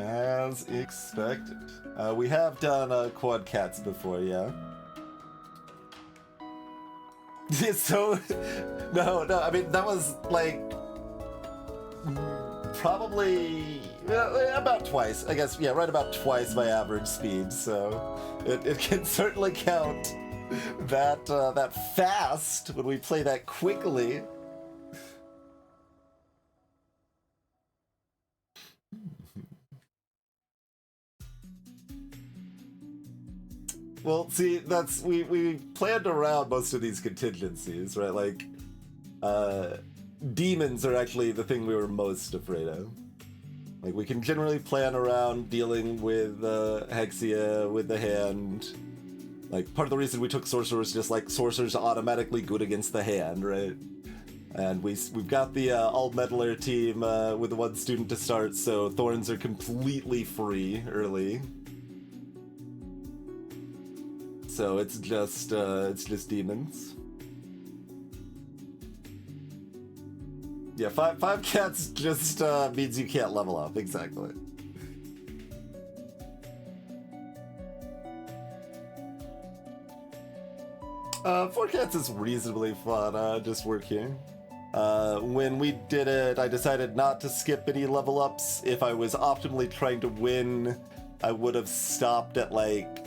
As expected. We have done quad cats before, yeah? So, no, I mean, that was like probably about twice, I guess, yeah, right about twice my average speed, so it can certainly count that fast when we play that quickly. Well, see, that's we planned around most of these contingencies, right? Like, demons are actually the thing we were most afraid of. Like, we can generally plan around dealing with Hexia, with the hand. Like, part of the reason we took Sorcerers is just, like, Sorcerer's automatically good against the hand, right? And we've got the all-meddler team with the one student to start, so Thorns are completely free early. So it's just demons. Yeah, five cats just means you can't level up, exactly. Four cats is reasonably fun, just work here. When we did it, I decided not to skip any level ups. If I was optimally trying to win, I would have stopped at like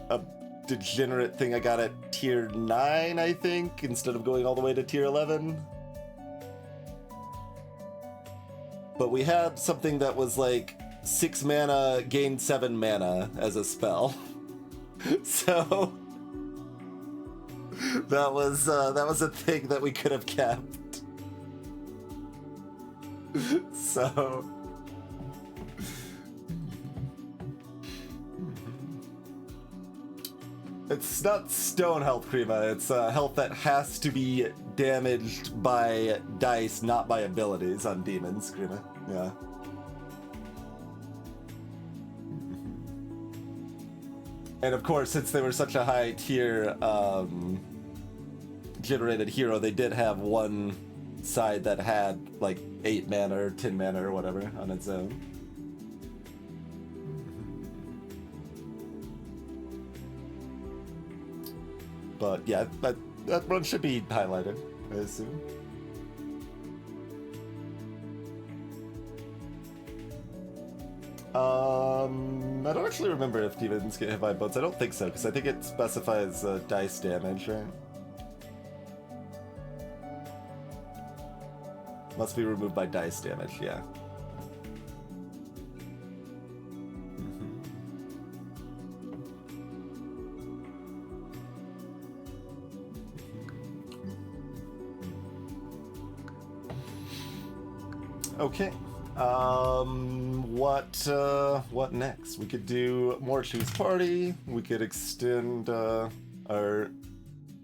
a degenerate thing I got at tier 9, I think, instead of going all the way to tier 11. But we had something that was like 6 mana, gain 7 mana as a spell. So that was a thing that we could have kept. So it's not stone health, Krima. It's health that has to be damaged by dice, not by abilities on demons, Krima. Yeah. And of course, since they were such a high tier generated hero, they did have one side that had like 8 mana or 10 mana or whatever on its own. But yeah, that run should be highlighted, I assume. I don't actually remember if demons get hit by boats. I don't think so, because I think it specifies dice damage, right? Must be removed by dice damage, yeah. Okay. What next? We could do more choose party. We could extend our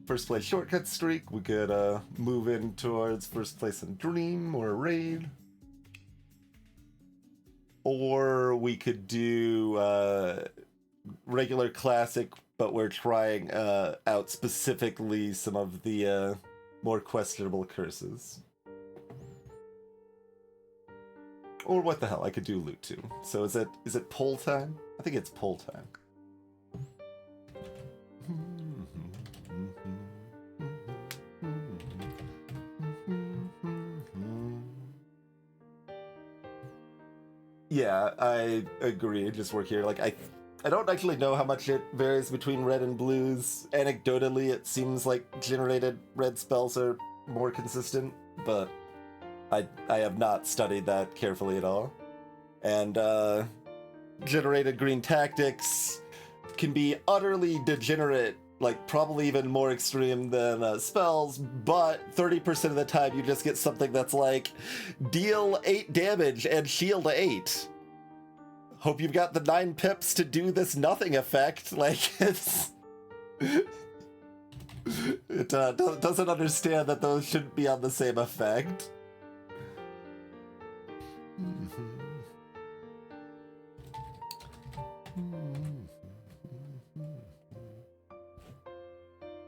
first place shortcut streak. We could move in towards first place in Dream or Raid. Or we could do regular classic, but we're trying out specifically some of the more questionable curses. Or what the hell, I could do loot too. So is it poll time? I think it's poll time. Yeah, I agree. Just work here. Like I don't actually know how much it varies between red and blues. Anecdotally, it seems like generated red spells are more consistent, but I have not studied that carefully at all. And generated green tactics can be utterly degenerate, like probably even more extreme than spells, but 30% of the time you just get something that's like deal 8 damage and shield 8. Hope you've got the 9 pips to do this nothing effect. Like, it's... it doesn't understand that those shouldn't be on the same effect.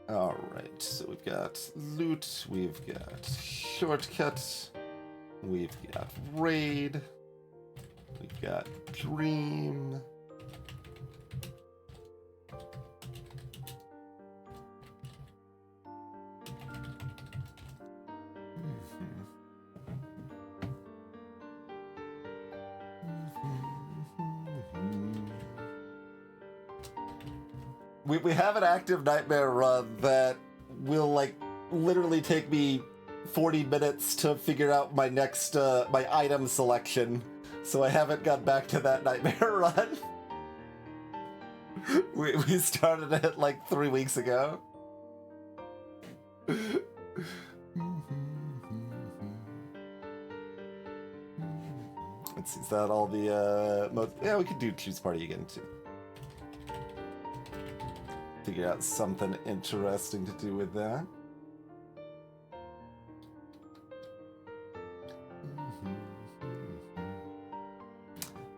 Alright, so we've got loot, we've got shortcut, we've got raid, we've got Dream. We have an active nightmare run that will like literally take me 40 minutes to figure out my next my item selection, so I haven't got back to that nightmare run. we started it like 3 weeks ago. Let's see, is that all the modes? Yeah, we could do choose party again too. Figure out something interesting to do with that.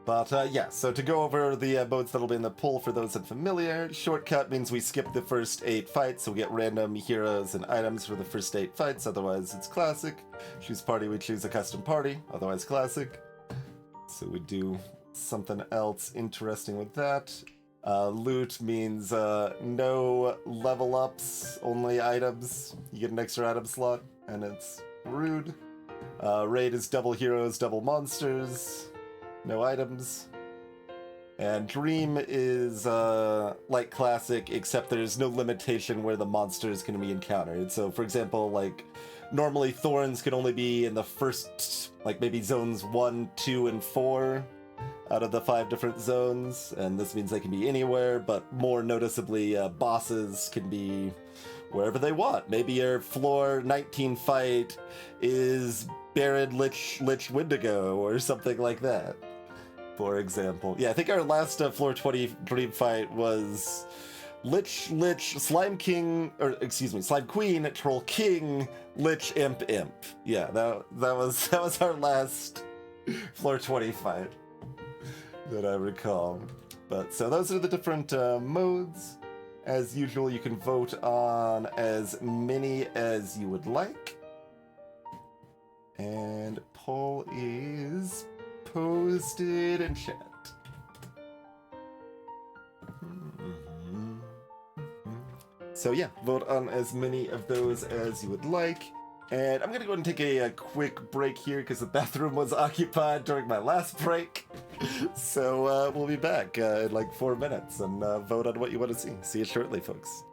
But yeah, so to go over the modes that'll be in the poll for those unfamiliar, shortcut means we skip the first 8 fights, so we get random heroes and items for the first 8 fights, otherwise it's classic. Choose party, we choose a custom party, otherwise classic. So we do something else interesting with that. Loot means no level ups, only items. You get an extra item slot, and it's rude. Raid is double heroes, double monsters, no items. And Dream is like classic, except there's no limitation where the monster is going to be encountered. So, for example, like normally thorns can only be in the first, like maybe zones 1, 2, and 4. Out of the 5 different zones, and this means they can be anywhere, but more noticeably, bosses can be wherever they want. Maybe your floor 19 fight is Baron Lich Wendigo, or something like that, for example. Yeah, I think our last floor 20 Dream fight was Lich, Slime King, or excuse me, Slime Queen, Troll King, Lich, Imp. Yeah, that was our last floor 20 fight that I recall. But so those are the different modes. As usual, you can vote on as many as you would like. And poll is posted in chat. So yeah, vote on as many of those as you would like. And I'm gonna go ahead and take a quick break here because the bathroom was occupied during my last break. So we'll be back in like 4 minutes and vote on what you want to see. See you shortly, folks.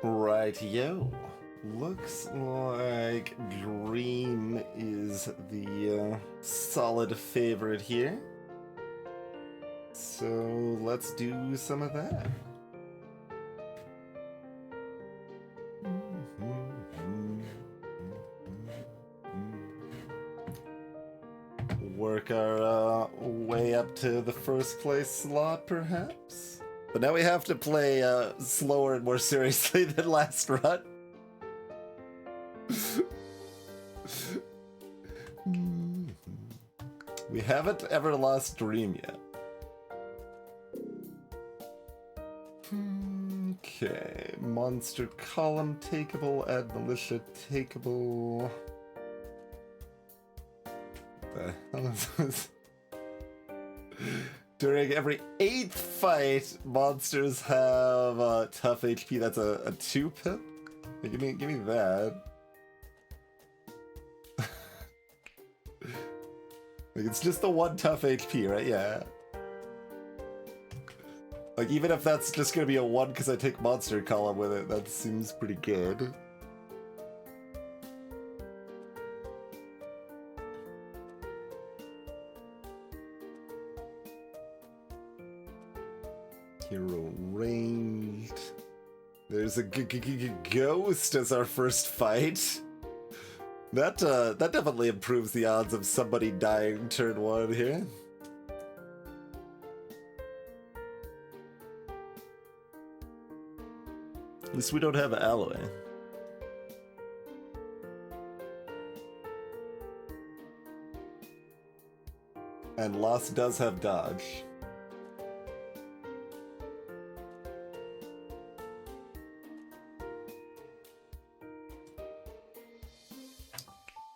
Right-yo. Looks like Dream is the solid favorite here. So let's do some of that. Work our way up to the first place slot, perhaps? But now we have to play slower and more seriously than last run. We haven't ever lost Dream yet. Okay, monster column takeable, add militia takeable. The hell is this? During every 8th fight, monsters have tough HP. That's a 2-pip? Give me that. Like, it's just the 1 tough HP, right? Yeah. Like, even if that's just gonna be a 1 because I take monster column with it, that seems pretty good. Hero ranged. There's a ghost as our first fight. That definitely improves the odds of somebody dying turn 1 here. At least we don't have alloy. And Lost does have dodge.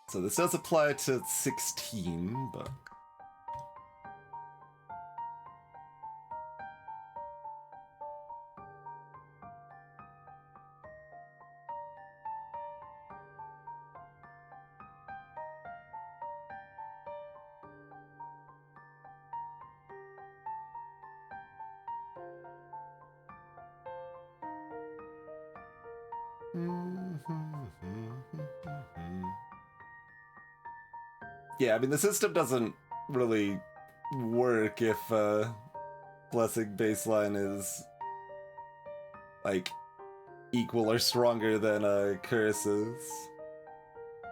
So this does apply to 16, but... Yeah, I mean, the system doesn't really work if Blessing baseline is, like, equal or stronger than Curse's.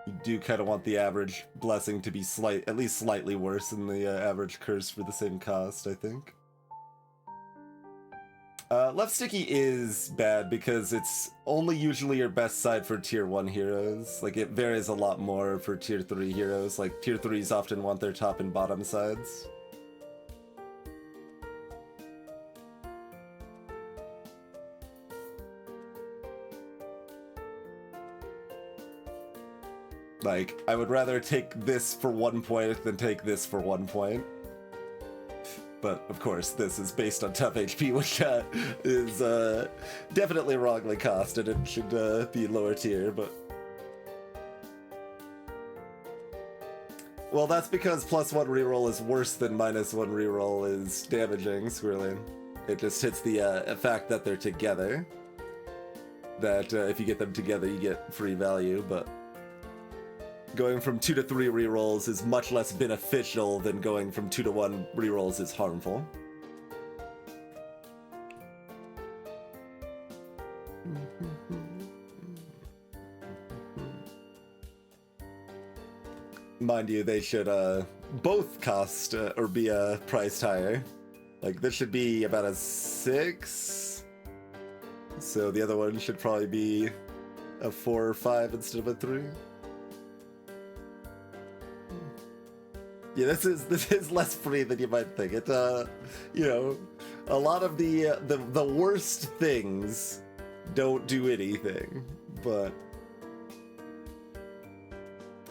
You do kind of want the average Blessing to be at least slightly worse than the average Curse for the same cost, I think. Left sticky is bad because it's only usually your best side for tier 1 heroes. Like, it varies a lot more for tier 3 heroes. Like, tier 3s often want their top and bottom sides. Like, I would rather take this for 1 point than take this for 1 point. But, of course, this is based on tough HP, which is definitely wrongly costed and should be lower tier, but... Well, that's because +1 reroll is worse than -1 reroll is damaging, Squirrelin. It just hits the fact that they're together. That if you get them together, you get free value, but... Going from 2 to 3 rerolls is much less beneficial than going from 2 to 1 rerolls is harmful. Mind you, they should both cost or be priced higher. Like, this should be about a 6. So the other one should probably be a 4 or 5 instead of a 3. Yeah, this is less free than you might think. It you know, a lot of the worst things don't do anything, but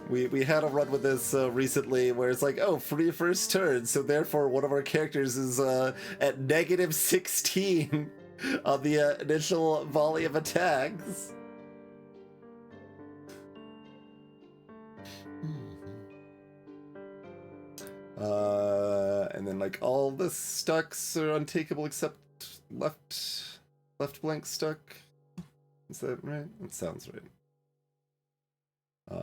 we had a run with this recently where it's like, oh, free first turn, so therefore one of our characters is at -16 on the initial volley of attacks. And then, like, all the stucks are untakeable except left blank stuck. Is that right? That sounds right.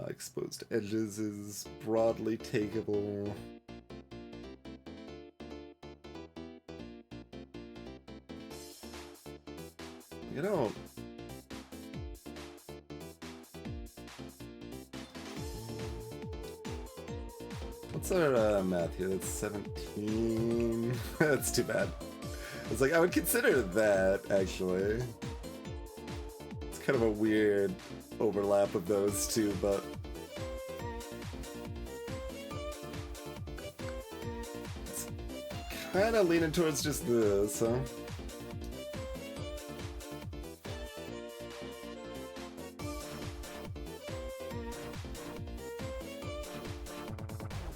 Exposed edges is broadly takeable. You know, what's our math here? That's 17. That's too bad. It's like, I would consider that, actually. It's kind of a weird overlap of those two, but... it's kind of leaning towards just this, huh?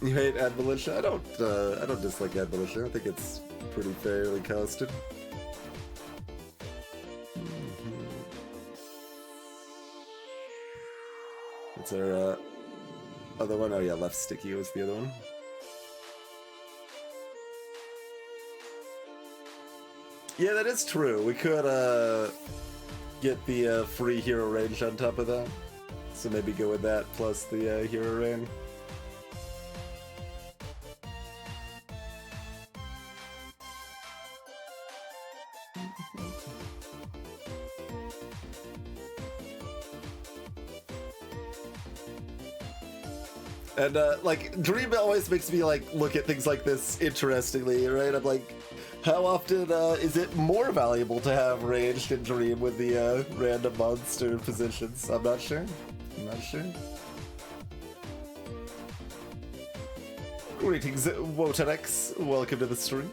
You hate Ad Militia? I don't dislike Ad Militia. I think it's pretty fairly casted. What's our other one? Oh yeah, Left Sticky was the other one. Yeah, that is true. We could get the free hero range on top of that. So maybe go with that plus the hero range. And like, Dream always makes me like look at things like this interestingly, right? I'm like, how often is it more valuable to have ranged in Dream with the random monster positions? I'm not sure. I'm not sure. Greetings, Wotenex. Welcome to the stream.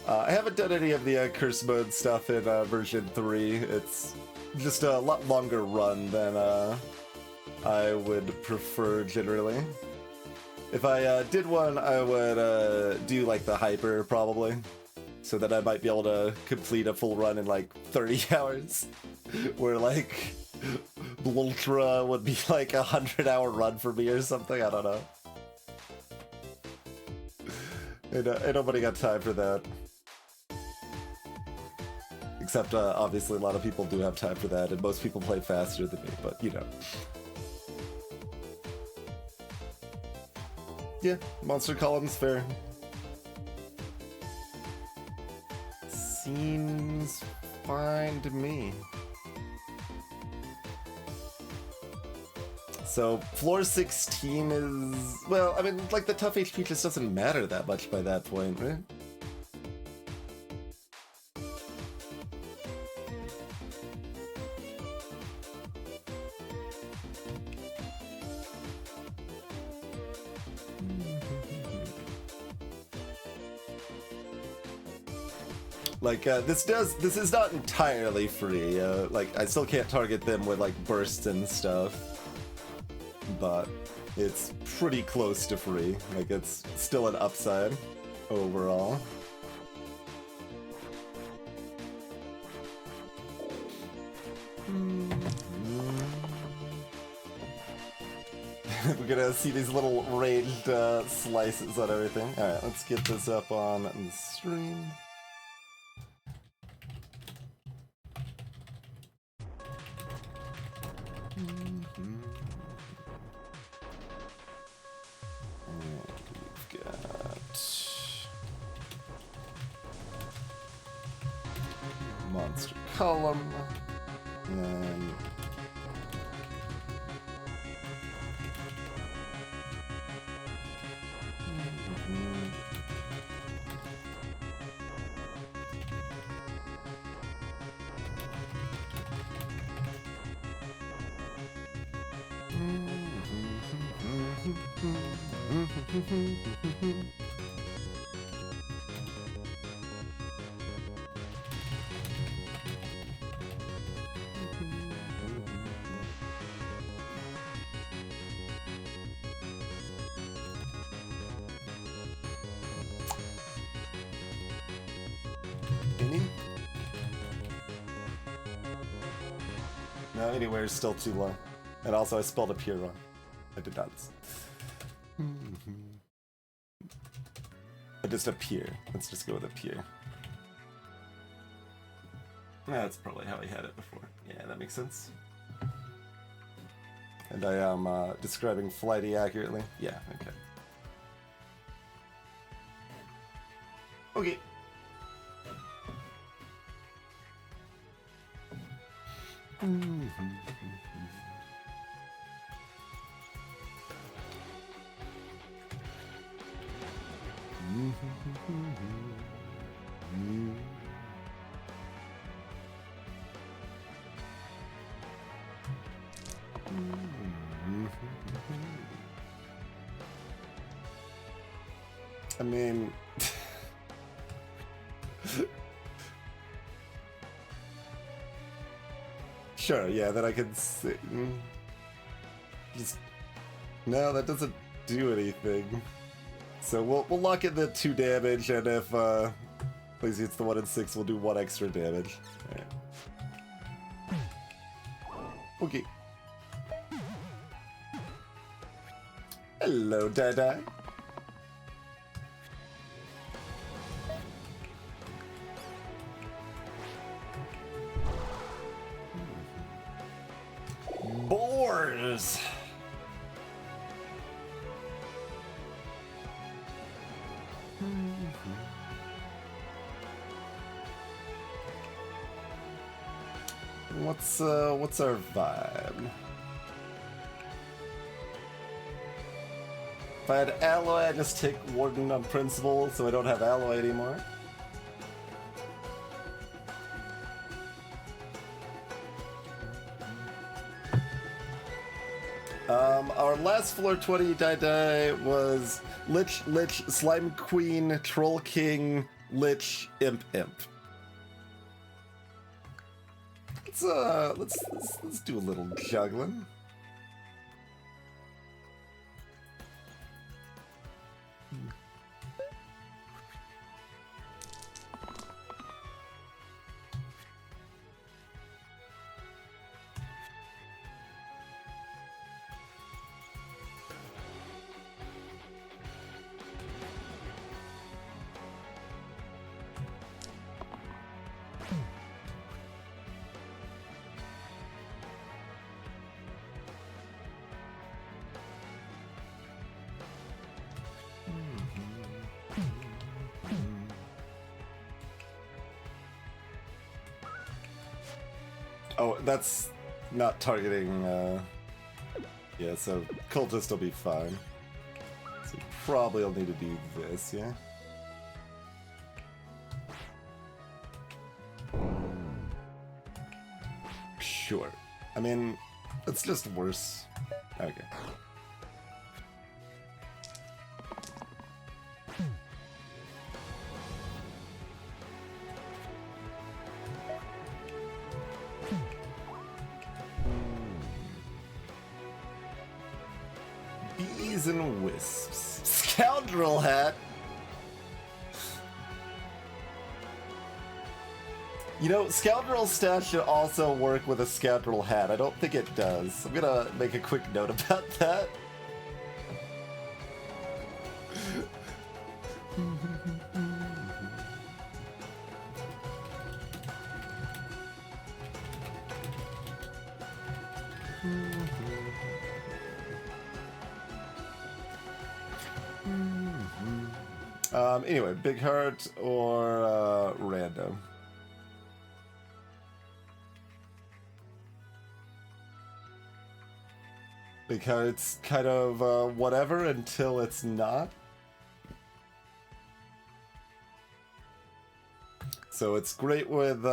I haven't done any of the curse mode stuff in version 3. It's just a lot longer run than I would prefer generally. If I did one, I would do like the hyper probably, so that I might be able to complete a full run in like 30 hours, where like Ultra would be like a 100-hour run for me or something. I don't know. Ain't nobody got time for that. Except obviously a lot of people do have time for that, and most people play faster than me, but you know. Yeah, monster column's fair. Seems fine to me. So, floor 16 is... well, I mean, like, the tough HP just doesn't matter that much by that point, right? Like, this is not entirely free, like, I still can't target them with, like, bursts and stuff, but it's pretty close to free. Like, it's still an upside overall. We're gonna see these little ranged slices on everything. Alright, let's get this up on the stream. Monster column, and no, anywhere is still too low. And also I spelled appear wrong. I did not. I just appear. Let's just go with appear. That's probably how I had it before. Yeah, that makes sense. And I am describing Flighty accurately. Yeah, okay. Okay. I mean... Sure, yeah, then I can say... Just... No, that doesn't do anything. So we'll lock in the 2 damage, and if Lazy hits the 1 and 6, we'll do 1 extra damage. Alright. Okay. Hello, Dai. Boars! What's our vibe? If I had Alloy, I'd just take Warden on principle, so I don't have Alloy anymore. Our last floor 20 die was Lich, Slime Queen, Troll King, Lich, Imp. Let's do a little juggling. Oh, that's not targeting, yeah, so Cultist will be fine. So probably I'll need to do this, yeah? Sure. I mean, it's just worse. Okay. Bees and wisps. Scoundrel hat! You know, Scoundrel stash should also work with a Scoundrel hat. I don't think it does. I'm gonna make a quick note about that. Anyway, Big Heart or Random? Big Heart's kind of whatever until it's not. So it's great with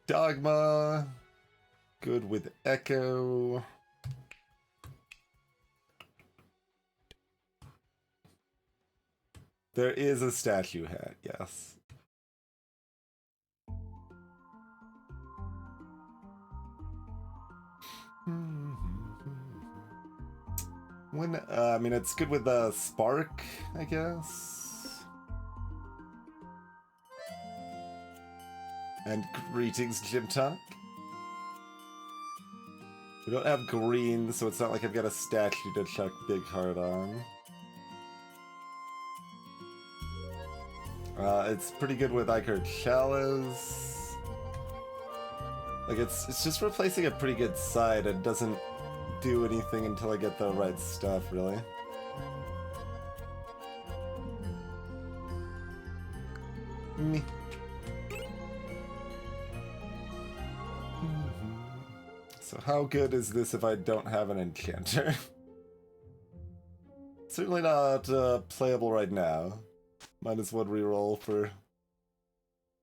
Dogma, good with Echo. There is a statue hat, yes. When I mean, it's good with Spark, I guess. And greetings, Gym Tonic. We don't have green, so it's not like I've got a statue to chuck Big Heart on. It's pretty good with Icar Chalice. Like, it's just replacing a pretty good side and doesn't do anything until I get the right stuff, really. Me. So how good is this if I don't have an enchanter? Certainly not playable right now. -1 reroll for...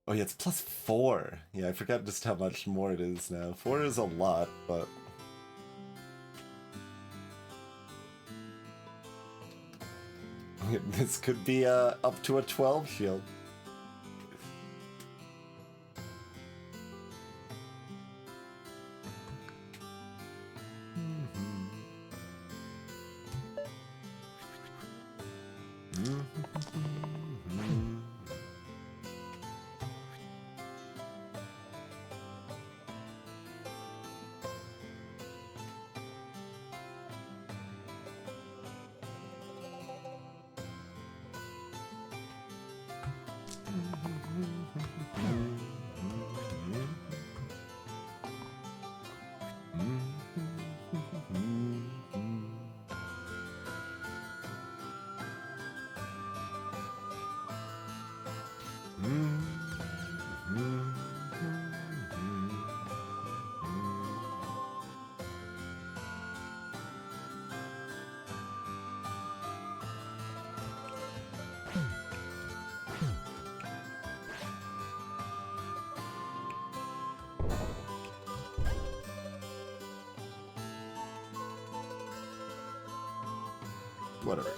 Oh yeah, it's +4. Yeah, I forgot just how much more it is now. 4 is a lot, but... This could be up to a 12 shield. Whatever.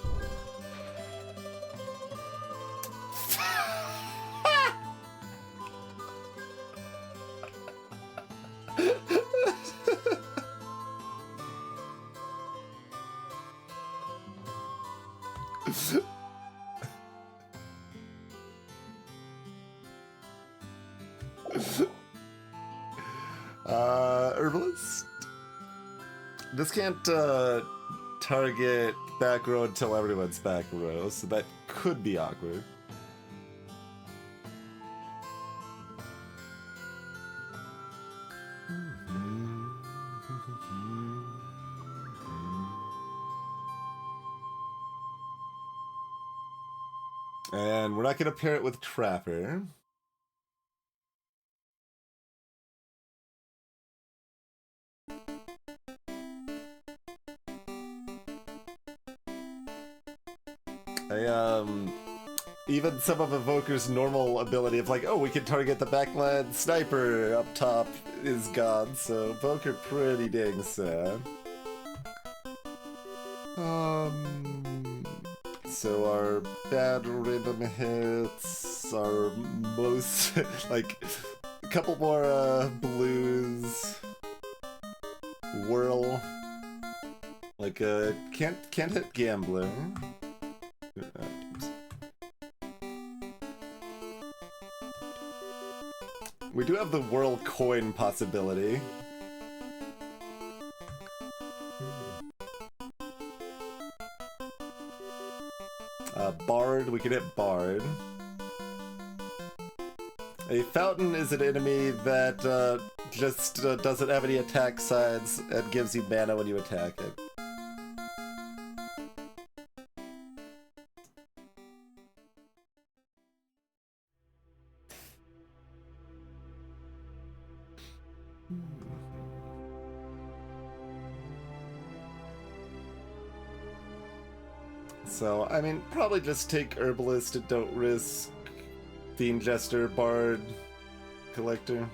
Herbalist? This can't target back row until everyone's back row, so that could be awkward. And we're not going to pair it with Trapper. Even some of Evoker's normal ability of like, oh, we can target the backline sniper up top is gone, so Evoker pretty dang sad. So our bad random hits are most, like, a couple more blues, whirl, like can't hit Gambler. We do have the whirl coin possibility. Bard, we could hit Bard. A fountain is an enemy that just doesn't have any attack sides and gives you mana when you attack it. So, I mean, probably just take Herbalist and don't risk Fiend Jester, Bard, Collector.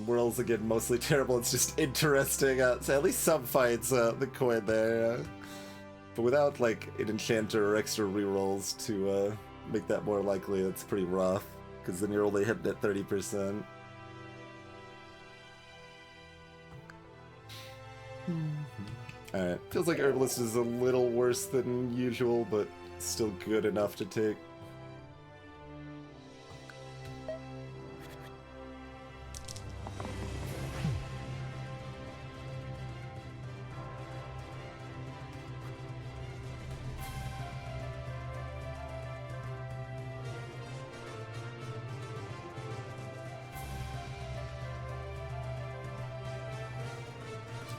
Whirl's again mostly terrible, it's just interesting. So at least some fights, the coin there. But without, like, an enchanter or extra rerolls to make that more likely, it's pretty rough. Because then you're only hitting at 30%. Alright, feels like Herbalist is a little worse than usual, but still good enough to take.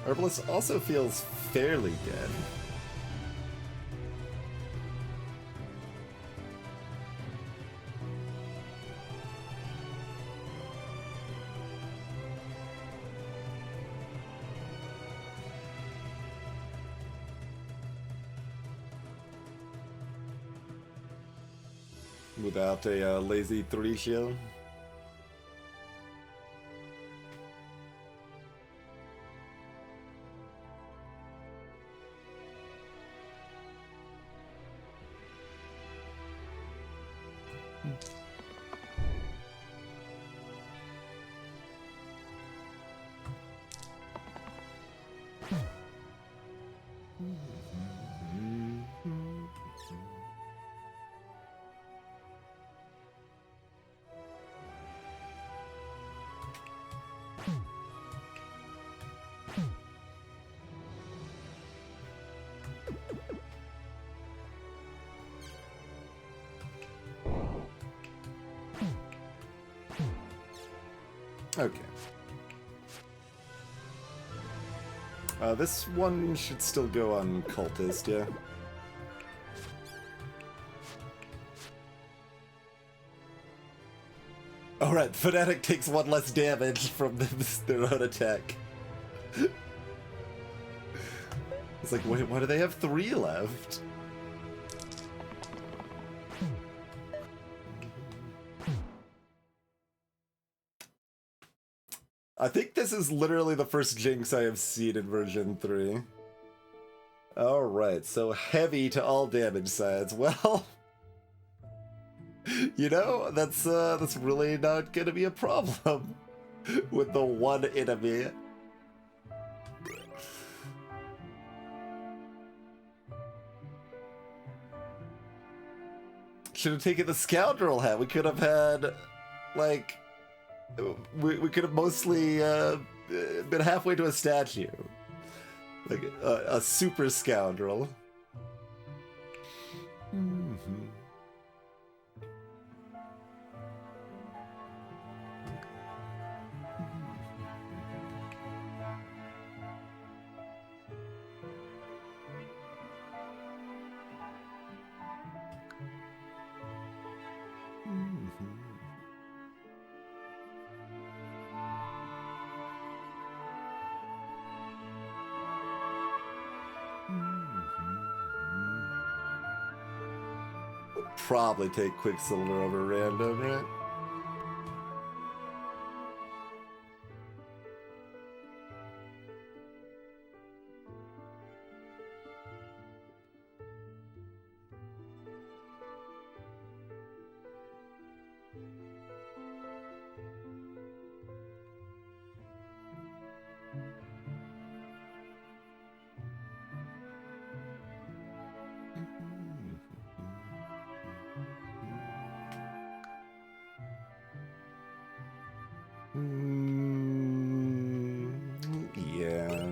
Herbalist also feels fairly dead. Without a lazy 3 shield. Okay. This one should still go on Cultist, yeah? Alright, Fnatic takes 1 less damage from their own attack. It's like, wait, why do they have 3 left? I think this is literally the first Jinx I have seen in version 3. Alright, so heavy to all damage sides. Well, you know, that's really not gonna be a problem with the one enemy. Should have taken the Scoundrel hat. We could have had, like, we could have mostly been halfway to a statue. Like a super Scoundrel. Mm-hmm. Probably take Quicksilver over random, right? Yeah.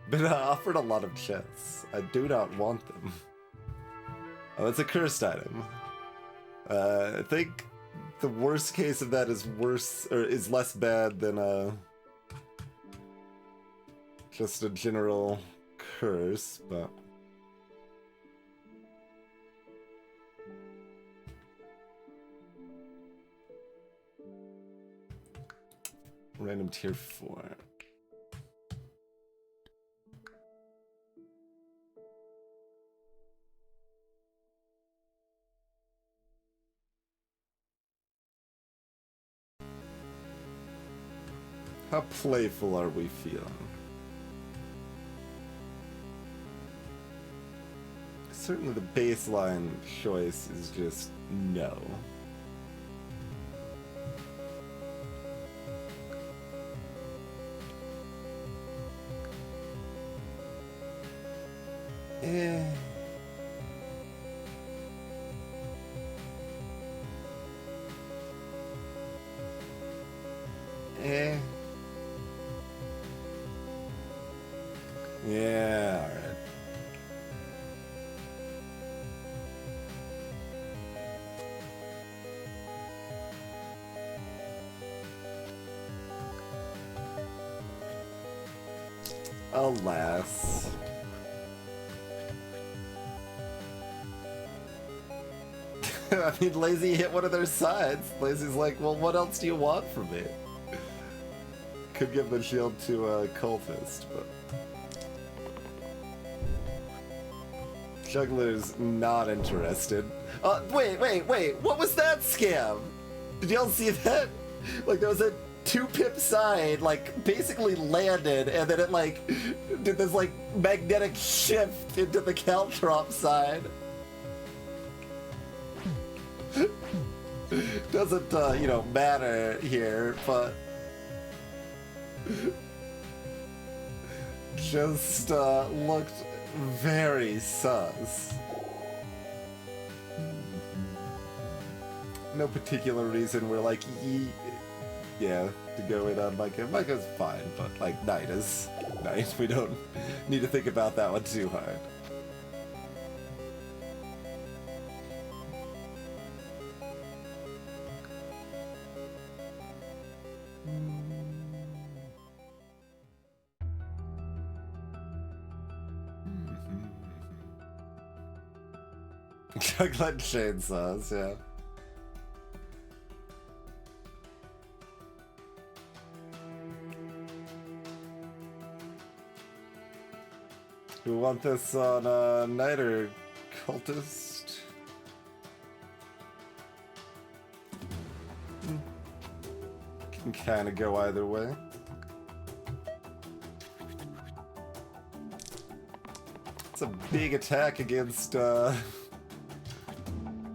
Been offered a lot of chests. I do not want them. Oh, it's a cursed item. I think the worst case of that is worse, or is less bad than just a general curse, but random tier 4. How playful are we feeling? Certainly the baseline choice is just no. Eh. Eh. Yeah, alright. Alas. I mean, Lazy hit one of their sides. Lazy's like, well, what else do you want from me? Could give the shield to a cultist, but... Juggler's not interested. Wait, what was that scam? Did y'all see that? Like, there was a 2-pip side, like, basically landed, and then it, like, did this, like, magnetic shift into the Caltrop side. Doesn't, you know, matter here, but... just, looked very sus. No particular reason we're like, yeah, to go in on Micah. Micah's fine, but, like, Knight is Knight. We don't need to think about that one too hard. Juggling chainsaws, yeah. We want this on Knight or Cultist? Can kind of go either way. It's a big attack against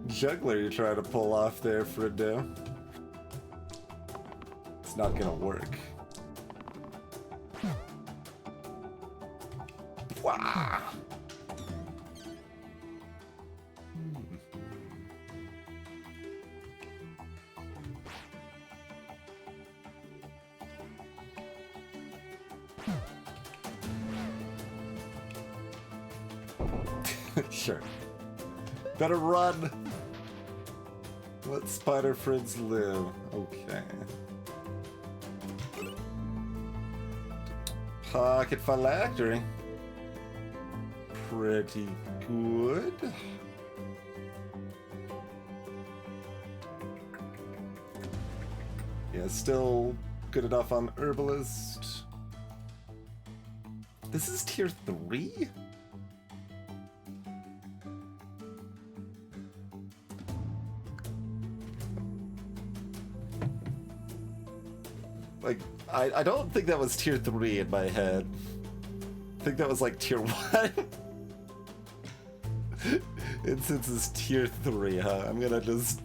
Juggler you're trying to pull off there, Friddo. It's not gonna work. Wow. Sure. Better run. Let spider friends live. Okay. Pocket phylactery. Pretty good. Yeah, still good enough on Herbalist. This is tier 3? Like, I don't think that was tier 3 in my head. I think that was like tier 1. Incense is tier 3, huh? I'm gonna just...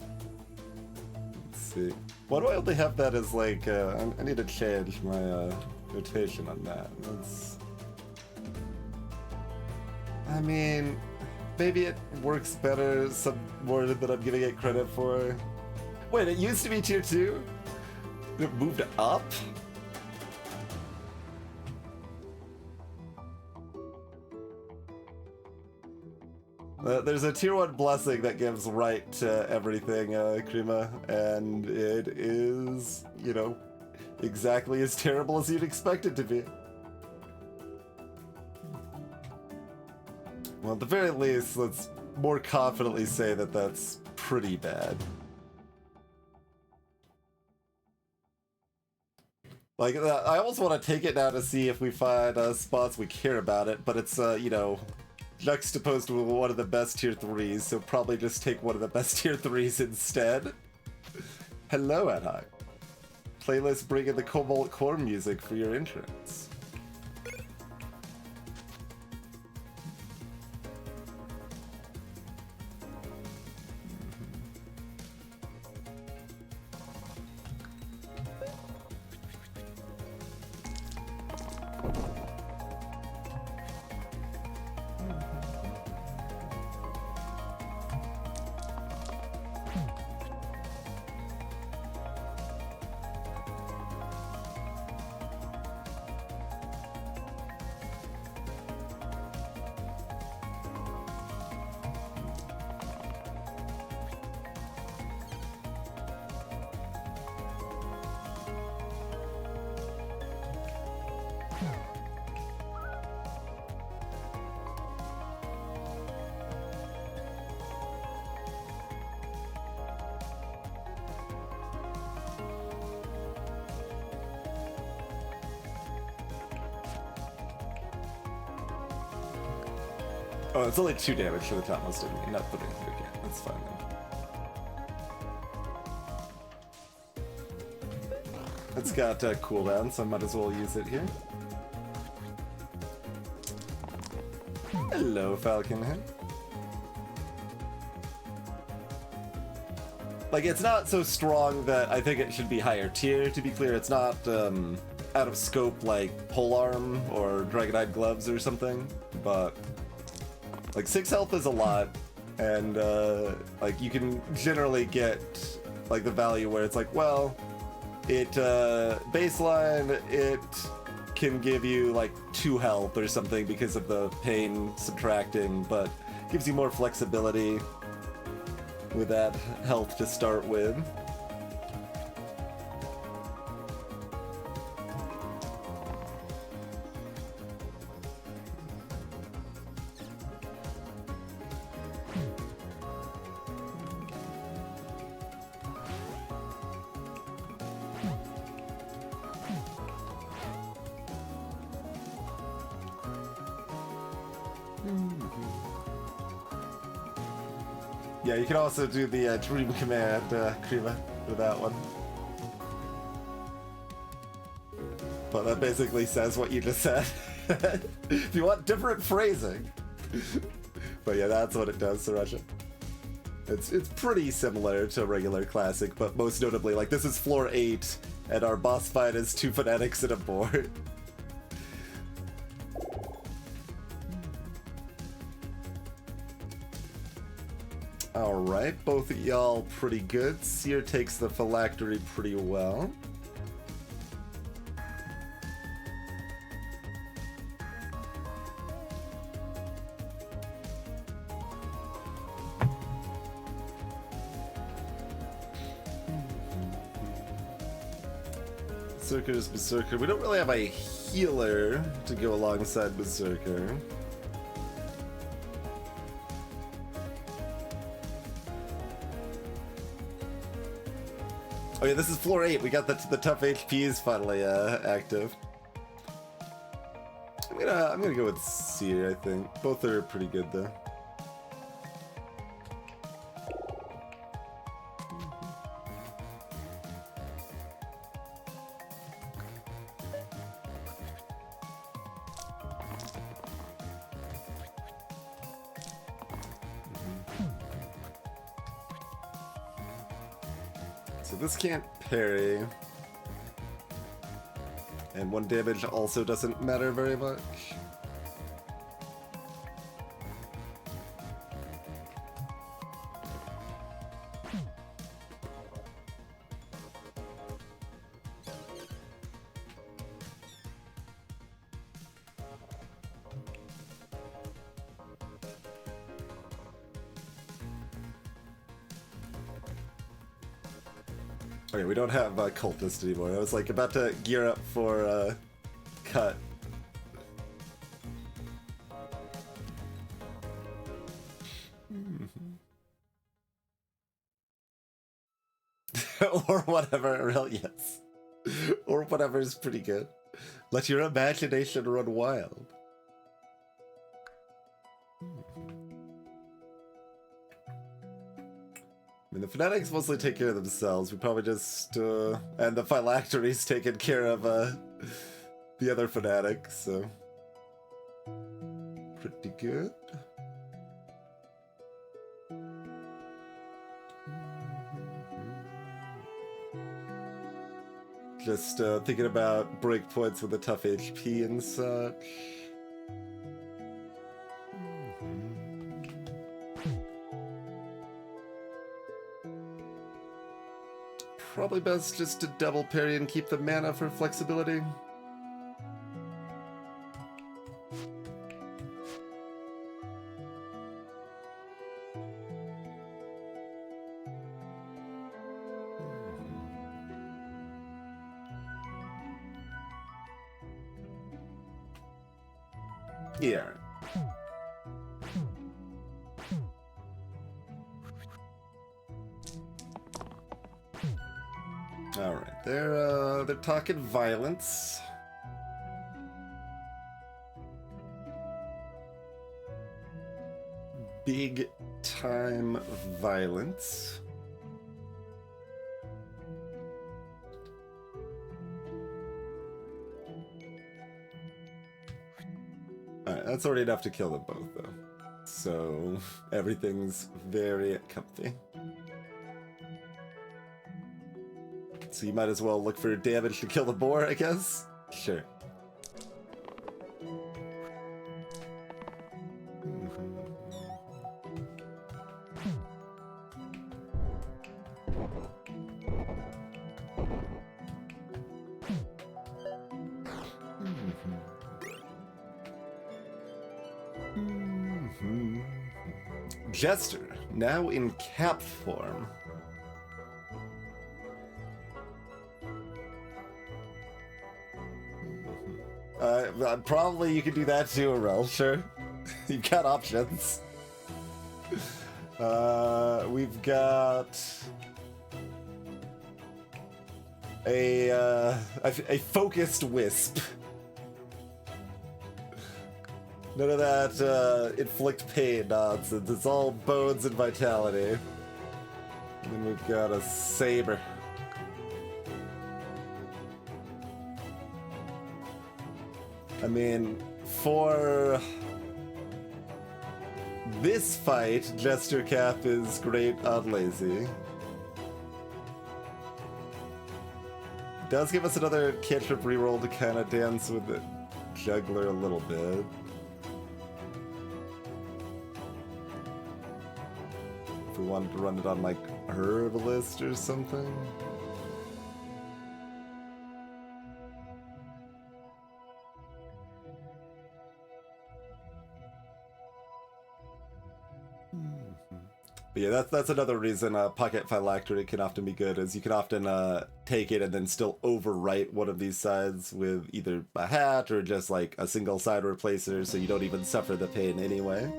Let's see. Why do I only have that as like, I need to change my notation on that. That's... I mean, maybe it works better some more than I'm giving it credit for. Wait, it used to be tier 2? It moved up? There's a tier 1 blessing that gives right to everything, Krima, and it is, you know, exactly as terrible as you'd expect it to be. Well, at the very least, let's more confidently say that that's pretty bad. Like, I almost want to take it now to see if we find spots we care about it, but it's, you know, juxtaposed with one of the best tier 3s, so probably just take one of the best tier 3s instead. Hello, Adhai. Playlist bringing the Cobalt Core music for your entrance. Oh, it's only 2 damage to the topmost enemy, not 3. Okay, that's fine then. It's got a cooldown, so I might as well use it here. Hello, Falconhead. Like, it's not so strong that I think it should be higher tier, to be clear. It's not out of scope like Polearm or Dragonite Gloves or something, but like 6 health is a lot, and like you can generally get like the value where it's like, well, it baseline, it can give you like 2 health or something because of the pain subtracting, but gives you more flexibility with that health to start with. Yeah, you can also do the Dream Command, Krima, for that one. But that basically says what you just said. If you want different phrasing. But yeah, that's what it does, Sriracha. It's pretty similar to regular Classic, but most notably, like, this is floor 8, and our boss fight is 2 Fanatics and a board. Alright, both of y'all pretty good. Seer takes the Phylactery pretty well. Berserker's Berserker. We don't really have a healer to go alongside Berserker. Oh yeah, this is floor 8. We got the tough HPs finally active. I'm gonna go with Seer, I think. Both are pretty good though. So this can't parry. And 1 damage also doesn't matter very much. Okay, we don't have Cultist anymore. I was like about to gear up for cut. Or whatever, really, yes. Or whatever is pretty good. Let your imagination run wild. I mean, the Fanatics mostly take care of themselves. We probably just, and the Phylactery's taking care of, the other Fanatics, so. Pretty good. Just, thinking about breakpoints with the tough HP and such. Probably best just to double parry and keep the mana for flexibility. Yeah. All right, they're talking violence. big time violence. Alright, that's already enough to kill them both, though. So, everything's very comfy. So you might as well look for damage to kill the boar, I guess? Sure. Jester, now in cap form. Probably you could do that too, Aurel, sure. You've got options. We've got a focused wisp. None of that inflict pain nonsense. It's all bones and vitality. And then we've got a saber. I mean, for this fight, Jester Cap is great on lazy. Does give us another cantrip reroll to kind of dance with the juggler a little bit. If we wanted to run it on like Herbalist or something. But yeah, that's another reason Pocket Phylactery can often be good, is you can often take it and then still overwrite one of these sides with either a hat or just like a single side replacer, so you don't even suffer the pain anyway.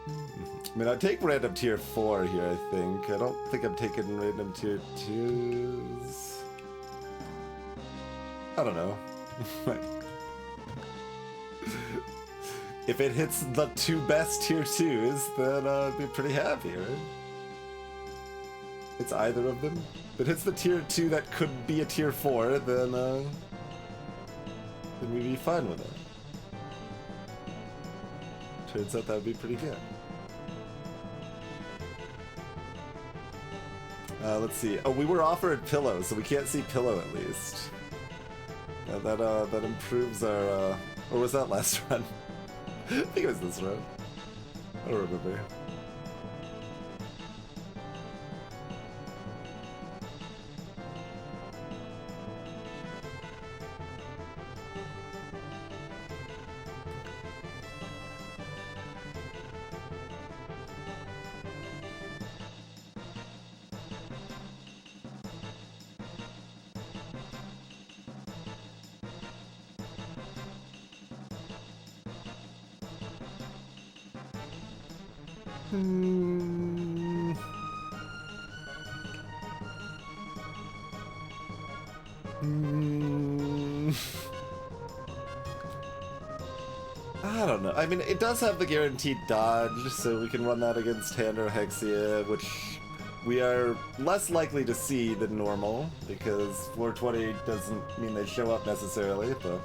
I mean, I take random tier 4 here, I think. I don't think I'm taking random tier 2s. I don't know. If it hits the 2 best tier 2s, then I'd be pretty happy, right? It's either of them. If it hits the tier 2 that could be a tier 4, then we'd be fine with it. Turns out that would be pretty good. Let's see. Oh, we were offered pillow, so we can't see pillow at least. That improves our. Or was that last run? I think it was this run. I don't remember. I don't know. I mean, it does have the guaranteed dodge, so we can run that against Tander Hexia, which we are less likely to see than normal, because floor 20 doesn't mean they show up necessarily, but...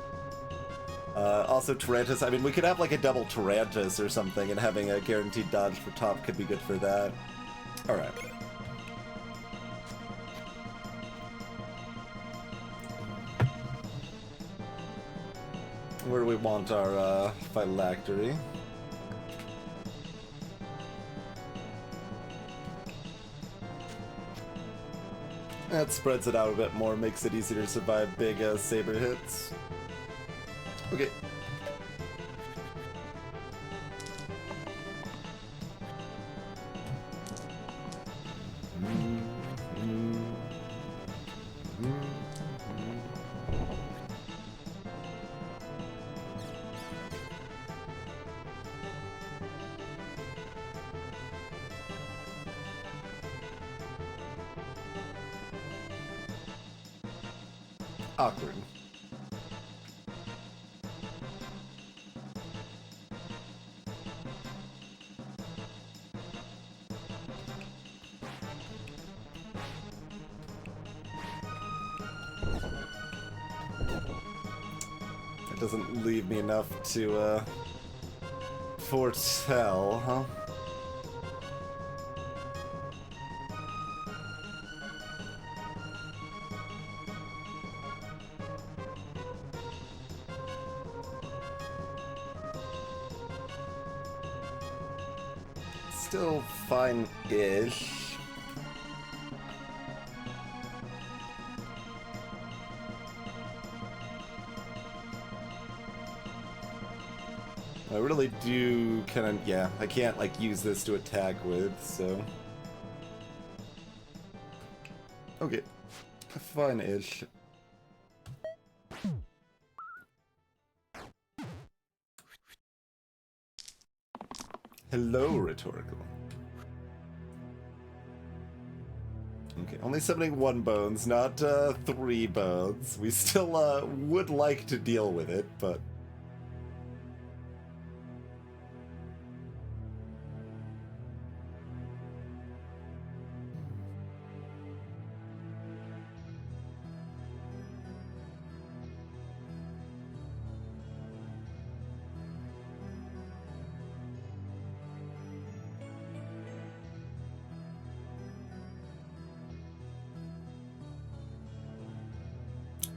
also Tarantus, I mean, we could have like a double Tarantus or something, and having a guaranteed dodge for top could be good for that. Alright. Where do we want our phylactery? That spreads it out a bit more, makes it easier to survive big saber hits. Okay. Awkward. Doesn't leave me enough to foretell, huh? Still fine-ish. I really do kind of, yeah, I can't like use this to attack with, so. Okay, fine-ish. Hello, Rhetorical. Okay, only summoning 1 bones, not 3 bones. We still would like to deal with it, but...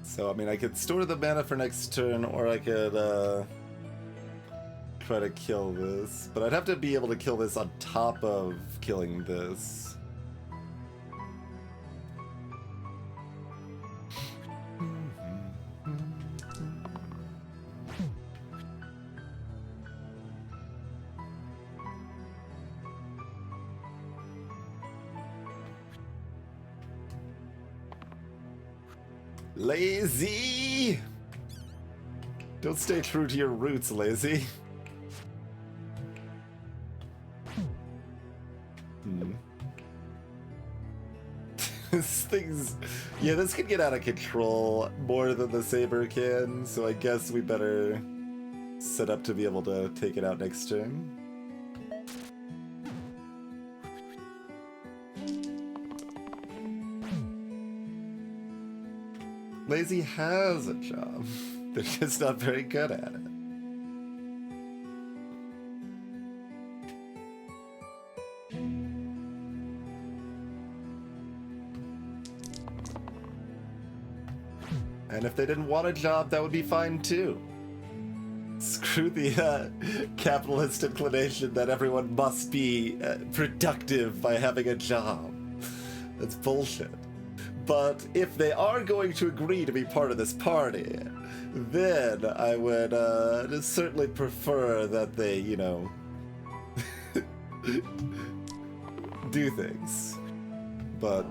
So, I mean, I could store the mana for next turn, or I could, try to kill this. But I'd have to be able to kill this on top of killing this. Lazy! Don't stay true to your roots, Lazy. This thing's... Yeah, this could get out of control more than the Saber can, so I guess we better set up to be able to take it out next turn. Lazy has a job. They're just not very good at it. And if they didn't want a job, that would be fine too. Screw the capitalist inclination that everyone must be productive by having a job. That's bullshit. But if they are going to agree to be part of this party, then I would certainly prefer that they, you know, do things. But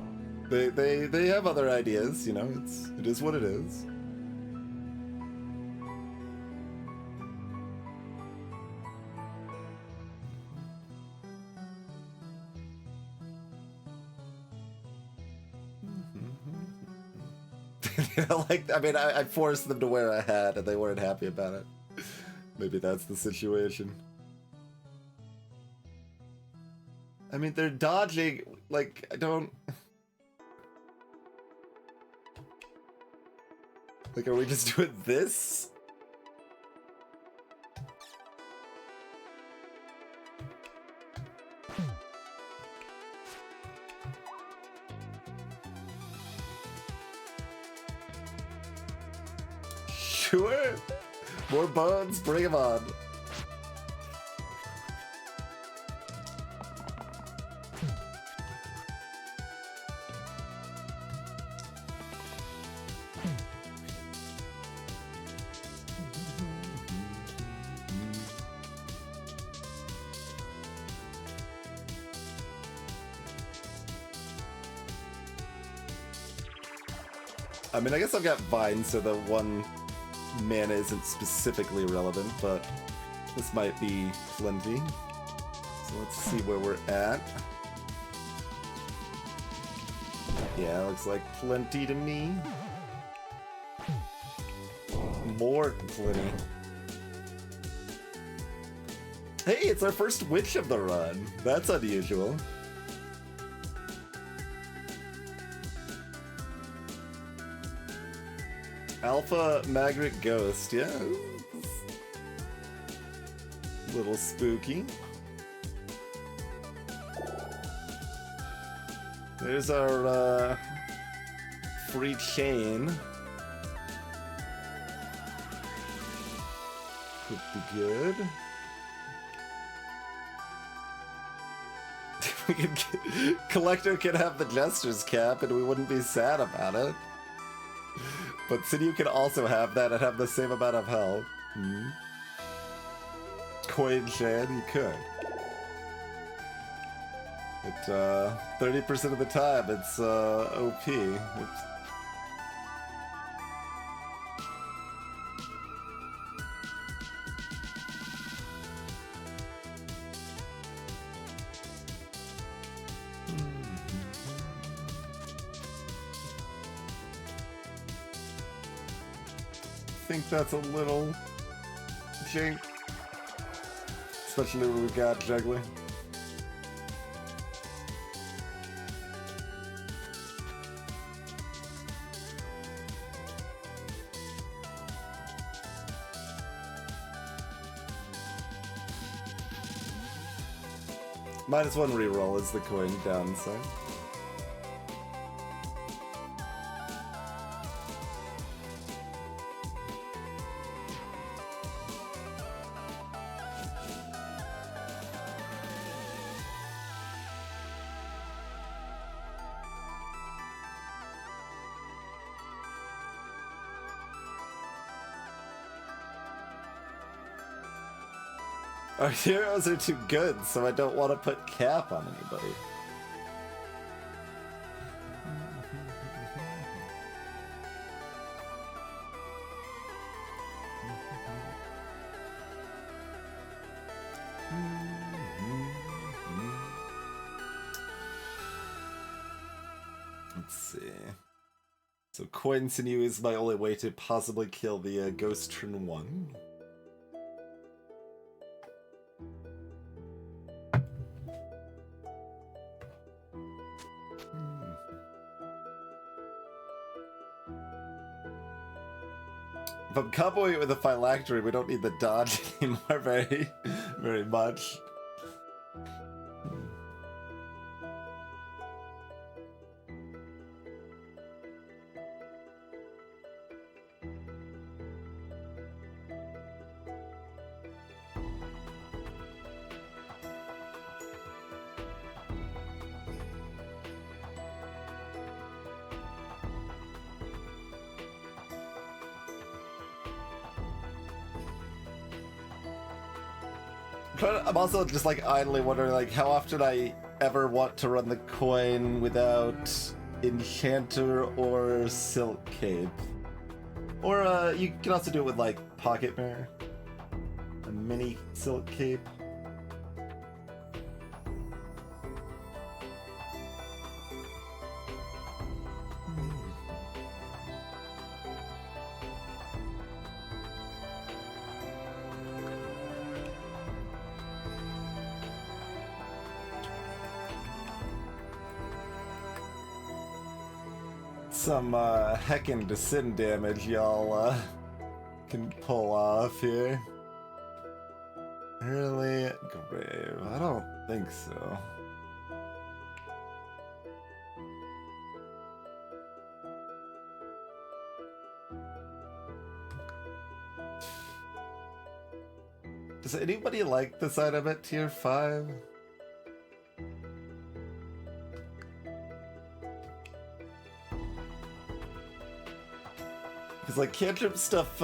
they have other ideas, you know, it is what it is. You know, like, I mean, I forced them to wear a hat and they weren't happy about it. Maybe that's the situation. I mean, they're dodging, like, I don't... Like, are we just doing this? Sure. More bones, bring them on. I mean, I guess I've got Vine, so the 1 mana isn't specifically relevant, but this might be plenty. So let's see where we're at. Yeah, looks like plenty to me. More than plenty. Hey, it's our first witch of the run. That's unusual. Alpha Magritte Ghost, yeah. Little spooky. There's our free chain. Could be good. We could Collector could have the Jester's cap and we wouldn't be sad about it. But Sinew could also have that and have the same amount of health. Coin Shan, you could. But 30% of the time it's OP. Oops. I think that's a little jink, especially when we got juggling. -1 reroll is the coin downside. Our heroes are too good, so I don't want to put cap on anybody. Let's see. So Coin Sinew is my only way to possibly kill the Ghost turn 1. If I'm comboing it with a Phylactery, we don't need the dodge anymore very much. I'm also just like idly wondering like how often I ever want to run the coin without Enchanter or Silk Cape. Or you can also do it with like Pocket Mirror. A mini Silk Cape. Some heckin' Descend damage y'all can pull off here. Really? Grave? I don't think so. Does anybody like this item at tier 5? Because like cantrip stuff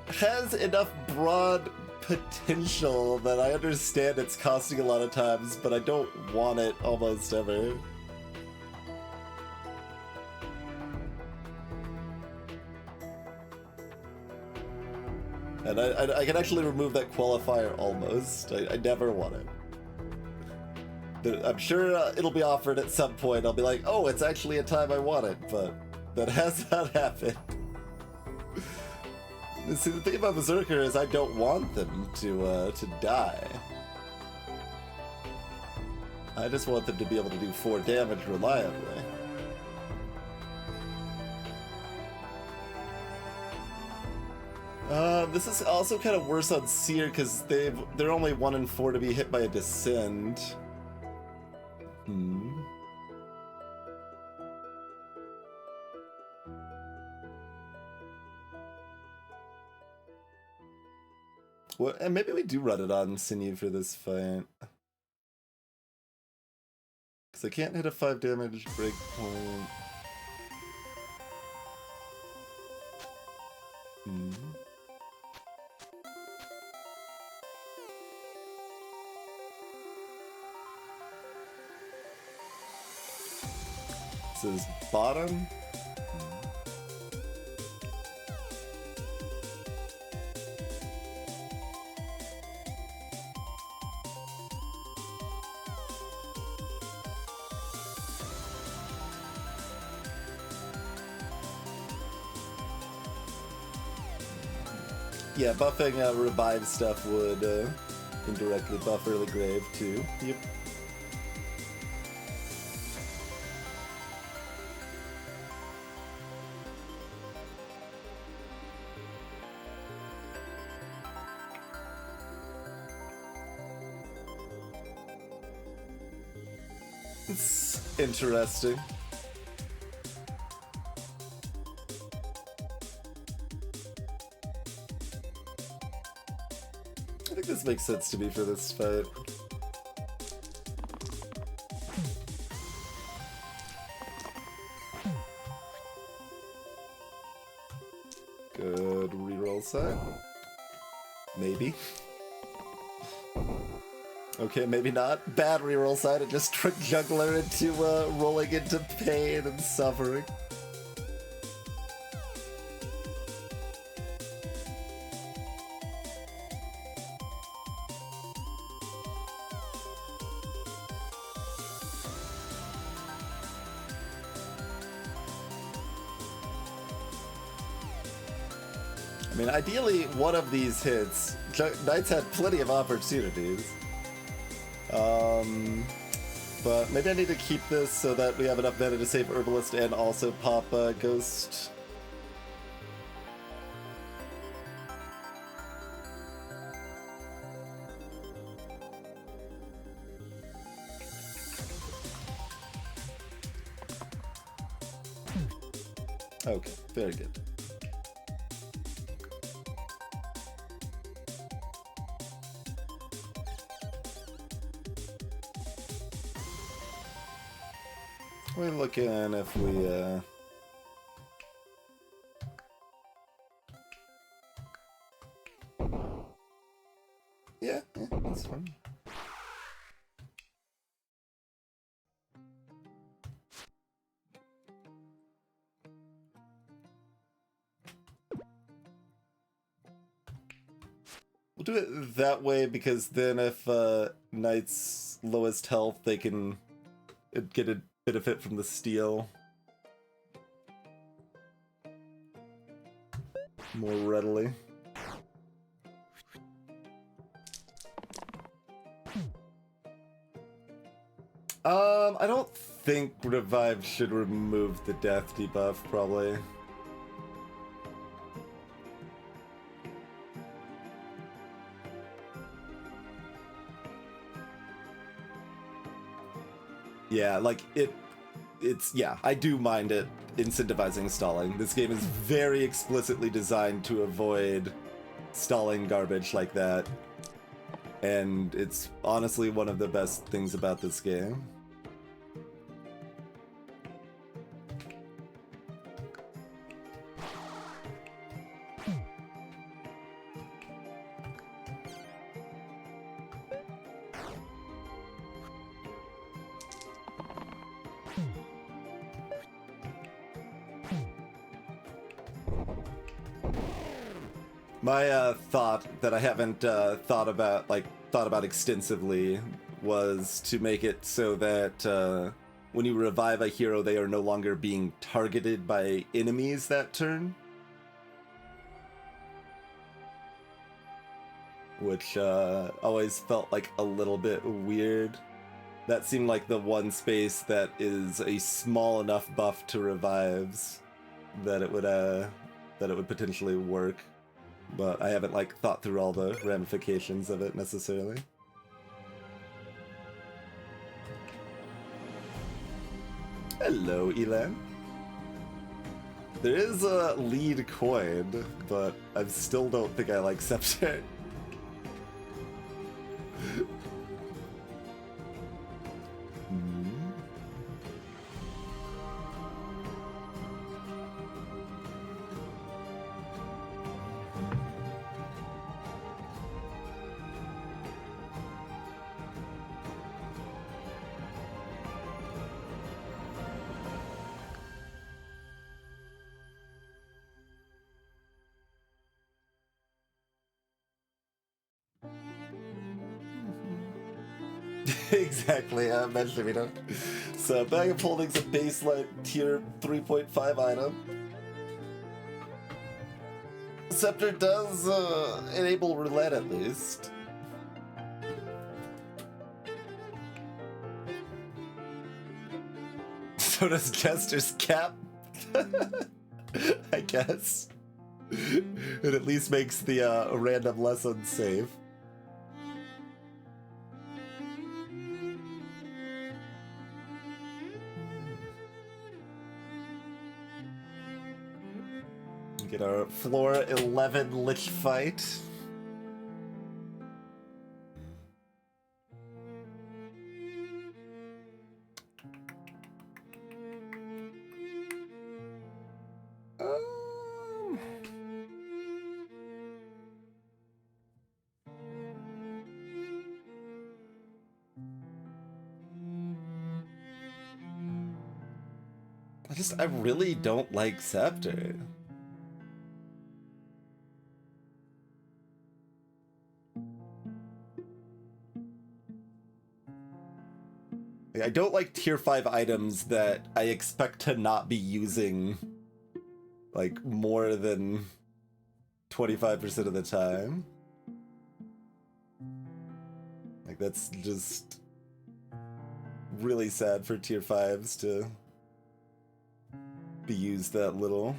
has enough broad potential that I understand it's costing a lot of times, but I don't want it almost ever. And I can actually remove that qualifier almost. I never want it. I'm sure it'll be offered at some point. I'll be like, oh, it's actually a time I want it, but that has not happened. See, the thing about Berserker is I don't want them to die. I just want them to be able to do 4 damage reliably. This is also kind of worse on Seer because they're only 1 in 4 to be hit by a Descend. Hmm. Well, and maybe we do run it on Sinew for this fight. Because I can't hit a 5 damage breakpoint. Hmm. This is bottom. Yeah, buffing revive stuff would indirectly buff early grave too. Yep. It's interesting. I think this makes sense to me for this fight. Good reroll side. Maybe. Okay, maybe not. Bad reroll side, it just tricked Juggler into rolling into pain and suffering. I mean, ideally, one of these hits, Knights had plenty of opportunities. But maybe I need to keep this so that we have enough mana to save Herbalist and also pop Ghost. Okay, very good. We're looking if we, yeah, that's fine. We'll do it that way because then if Knight's lowest health, they can get a benefit from the steal more readily. I don't think Revive should remove the death debuff, probably. Yeah, like, it's, yeah, I do mind it incentivizing stalling. This game is very explicitly designed to avoid stalling garbage like that. And it's honestly one of the best things about this game. My thought that I haven't thought about extensively was to make it so that when you revive a hero, they are no longer being targeted by enemies that turn. Which always felt like a little bit weird. That seemed like the one space that is a small enough buff to revives that it would potentially work. but I haven't like thought through all the ramifications of it necessarily. Hello, Elan. There is a lead coin, but I still don't think I like Scepter. Exactly, mentioned, you know. So, Bag of Holding's a baseline tier 3.5 item. Scepter does enable roulette at least. So does Jester's cap. I guess. It at least makes the random less unsafe. Get our floor 11 Lich fight. I really don't like Scepter. I don't like tier 5 items that I expect to not be using like more than 25% of the time. Like that's just really sad for tier 5s to be used that little.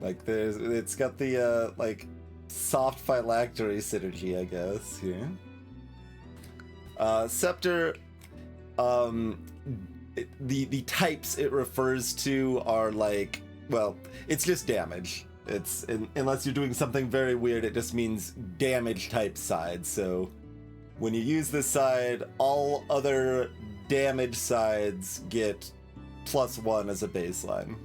Like it's got the like soft phylactery synergy, I guess, here. Scepter, the types it refers to are like, well, it's just damage. It's unless you're doing something very weird, it just means damage type side. So when you use this side, all other damage sides get +1 as a baseline.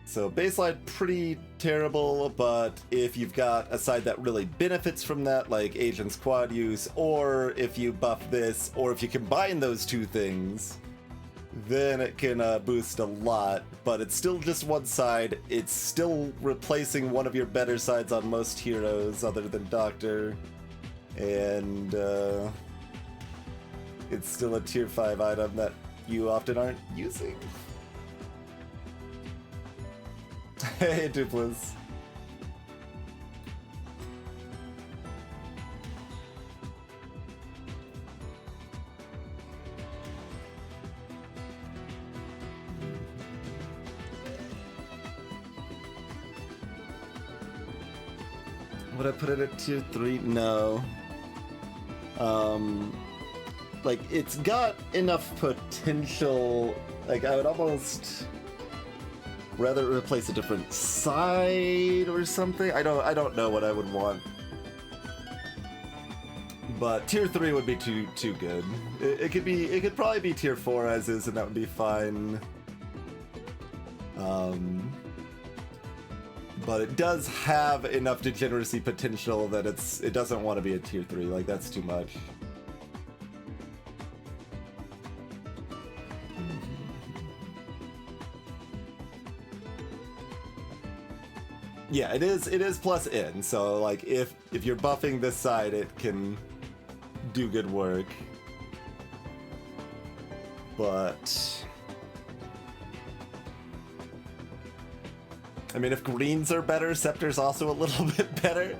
So baseline pretty terrible, but if you've got a side that really benefits from that, like Agent's Quad use, or if you buff this, or if you combine those two things, then it can boost a lot, but it's still just one side. It's still replacing one of your better sides on most heroes other than Doctor, and it's still a tier 5 item that you often aren't using. Hey, Duplas. Would I put it at tier 3? No. Like, it's got enough potential. Like, I would almost rather replace a different side or something. I don't know what I would want. But tier 3 would be too good. It could probably be tier 4 as is, and that would be fine. But it does have enough degeneracy potential that it doesn't want to be a tier 3. Like, that's too much. Yeah, it is plus in, so like if you're buffing this side, it can do good work. But I mean, if greens are better, Scepter's also a little bit better.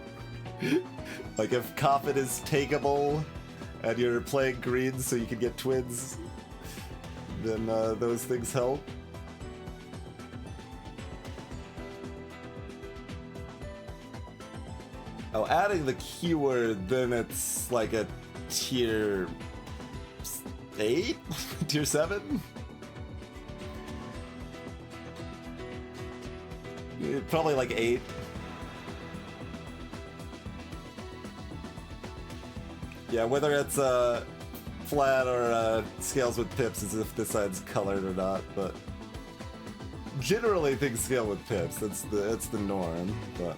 Like, if Coffin is takeable, and you're playing greens so you can get twins, then those things help. Oh, adding the keyword, then it's like a tier 8? Tier 7? Probably like 8. Yeah, whether it's flat or scales with pips is if this side's colored or not, but generally things scale with pips. That's the norm, but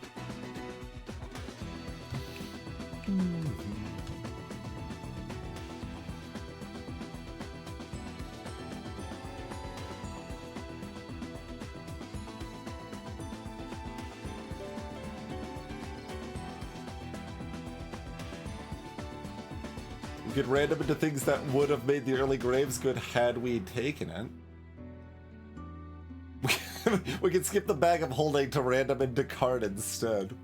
we could random into things that would have made the early graves good had we taken it. We could skip the bag of holding to random into card instead.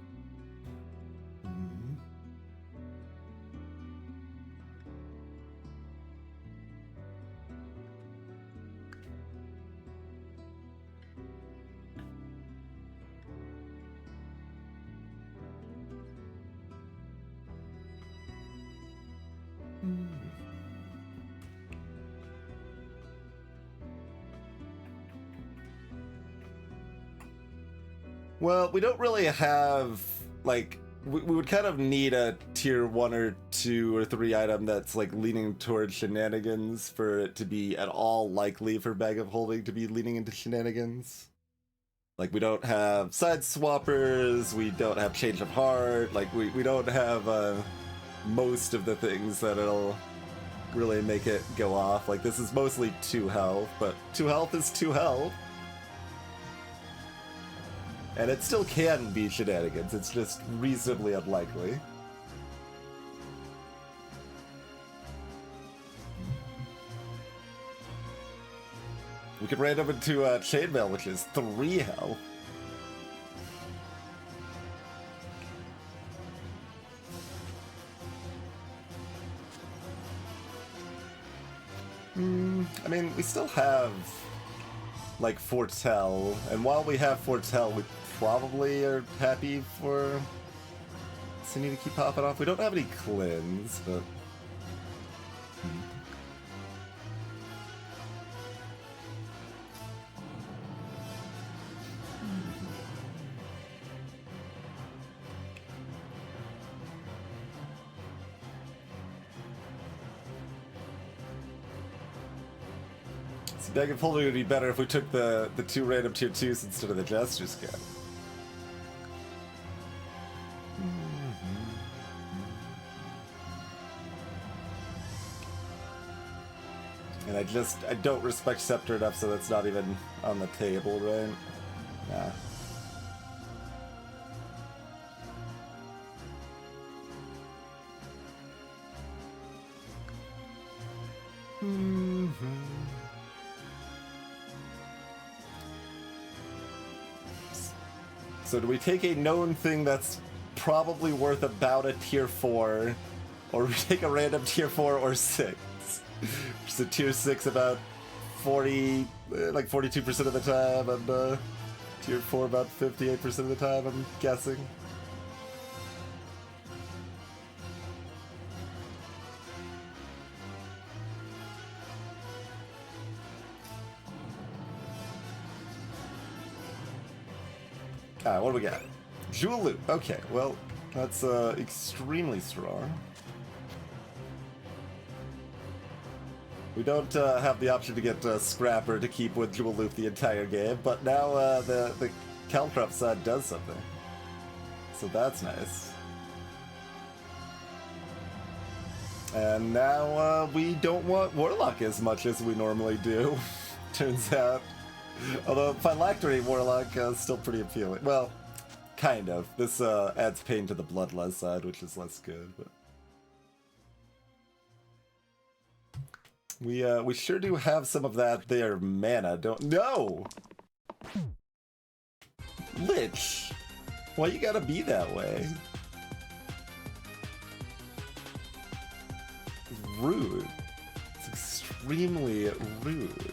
Well, we don't really have, like, we would kind of need a tier 1 or 2 or 3 item that's, like, leaning towards shenanigans for it to be at all likely for Bag of Holding to be leaning into shenanigans. Like, we don't have side swappers, we don't have change of heart, like, we don't have most of the things that'll really make it go off. Like, this is mostly 2 health, but 2 health is 2 health. And it still can be shenanigans, it's just reasonably unlikely. We could random into Chainmail, which is 3 health. I mean, we still have, like, Foretell, and while we have Foretell, we probably are happy for Cindy to keep popping off. We don't have any cleanse, but Bag of Holding would be better if we took the 2 random tier 2s instead of the Jester Scout. And I don't respect Scepter enough, so that's not even on the table, right? Nah. So do we take a known thing that's probably worth about a tier 4, or we take a random tier 4 or 6? So tier 6 about 40, like 42% of the time, and tier 4 about 58% of the time, I'm guessing. What do we got? Jewel Loop. Okay, well, that's extremely strong. We don't have the option to get Scrapper to keep with Jewel Loop the entire game, but now the Calcraft side does something. So that's nice. And now we don't want Warlock as much as we normally do, turns out. Although Phylactery Warlock is still pretty appealing. Well, kind of. This adds pain to the Bloodlust side, which is less good, but we sure do have some of that there mana, don't— No! Lich, why you gotta be that way? It's rude. It's extremely rude.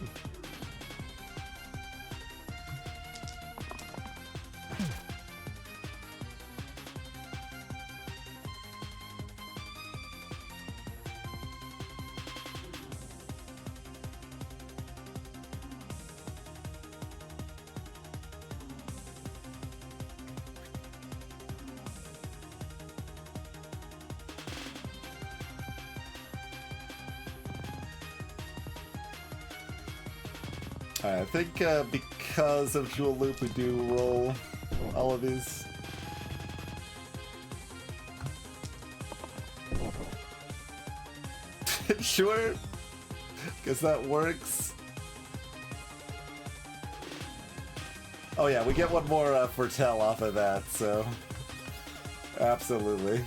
I think because of Jewel Loop, we do roll all of these. Sure. Guess that works. Oh yeah, we get one more foretell off of that, so absolutely.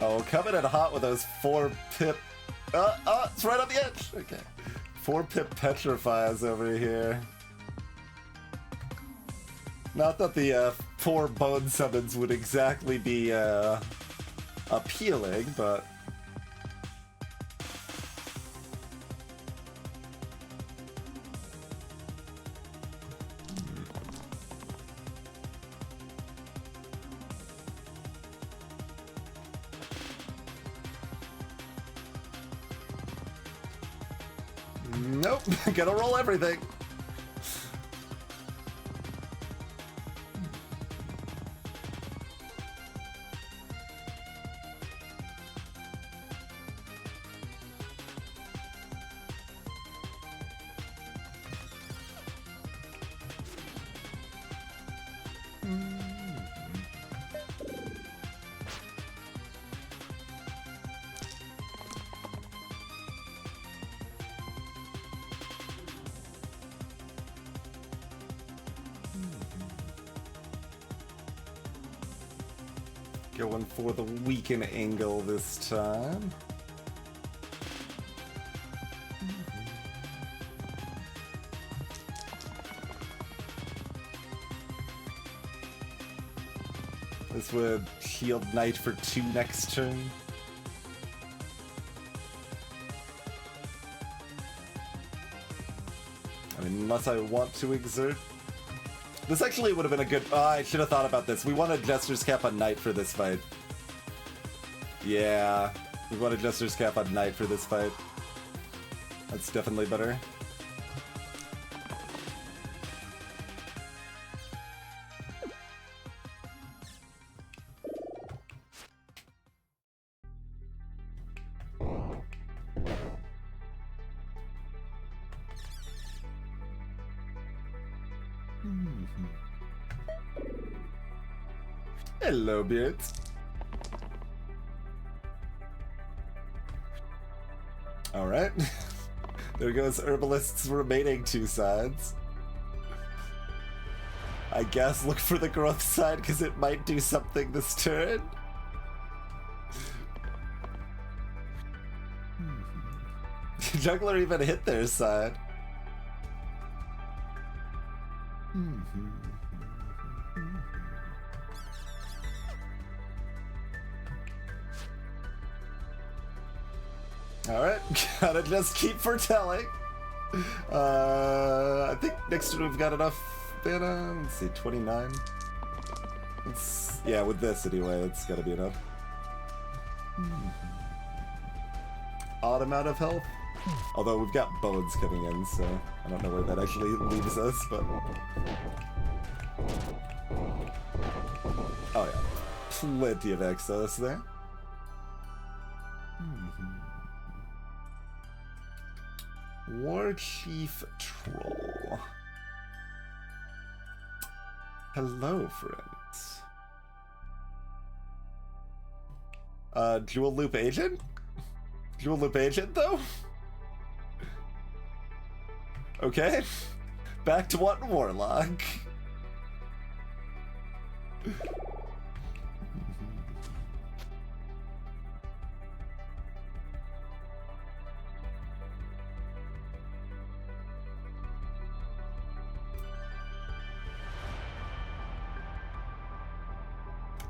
Oh, coming in hot with those 4 pip. It's right on the edge. Okay. 4 pip petrifies over here. Not that the 4 bone summons would exactly be appealing, but. Nope, gotta roll everything. Going for the weaken angle this time. This would shield Knight for 2 next turn. I mean, unless I want to exert. This actually would have been a good... I should have thought about this. We wanted Jester's Cap on Knight for this fight. Yeah, we wanted Jester's Cap on Knight for this fight. That's definitely better. Hello, Beards. Alright. There goes Herbalist's remaining 2 sides. I guess look for the growth side because it might do something this turn. Juggler even hit their side. Alright, gotta just keep foretelling. I think next we've got enough mana. Let's see, 29. Yeah, with this anyway, it's gotta be enough. Odd amount of health. Although we've got bones coming in, so I don't know where that actually leaves us, but... Oh yeah, plenty of excess there. War Chief Troll. Hello, friends. Jewel Loop Agent? Jewel Loop Agent, though? Okay. Back to wanting Warlock.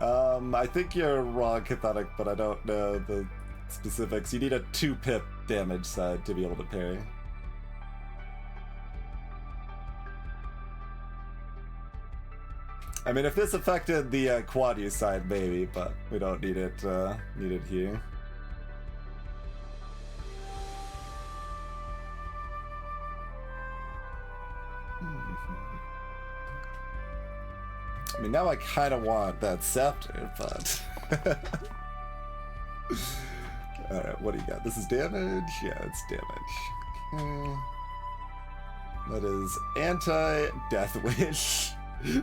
I think you're wrong, Cathodic, but I don't know the specifics. You need a 2-pip damage side to be able to parry. I mean, if this affected the quad use side, maybe, but we don't need it here. I mean, now I kind of want that scepter, but... Alright, what do you got? This is damage? Yeah, it's damage. Okay. That is anti-death wish.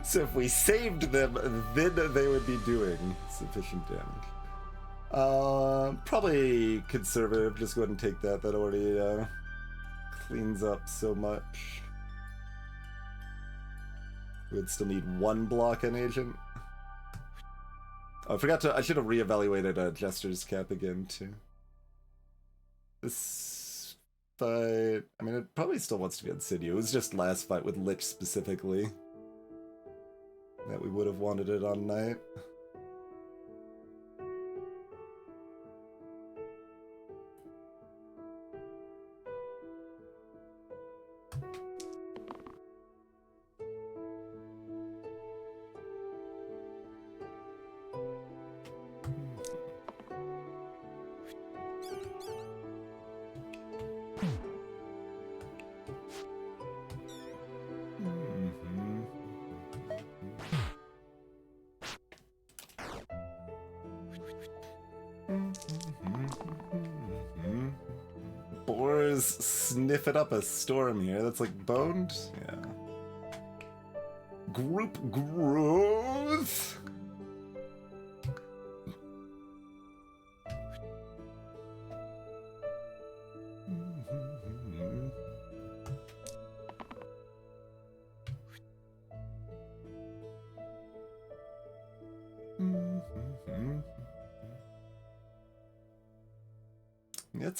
So if we saved them, then they would be doing sufficient damage. Probably conservative. Just go ahead and take that. That already cleans up so much. We'd still need 1 block on agent. Oh, I forgot to. I should have reevaluated Jester's cap again too. This fight. I mean, it probably still wants to be on Sinew. It was just last fight with Lich specifically that we would have wanted it on Knight. Boars sniffing up a storm here. That's like boned? Yeah. Group growth!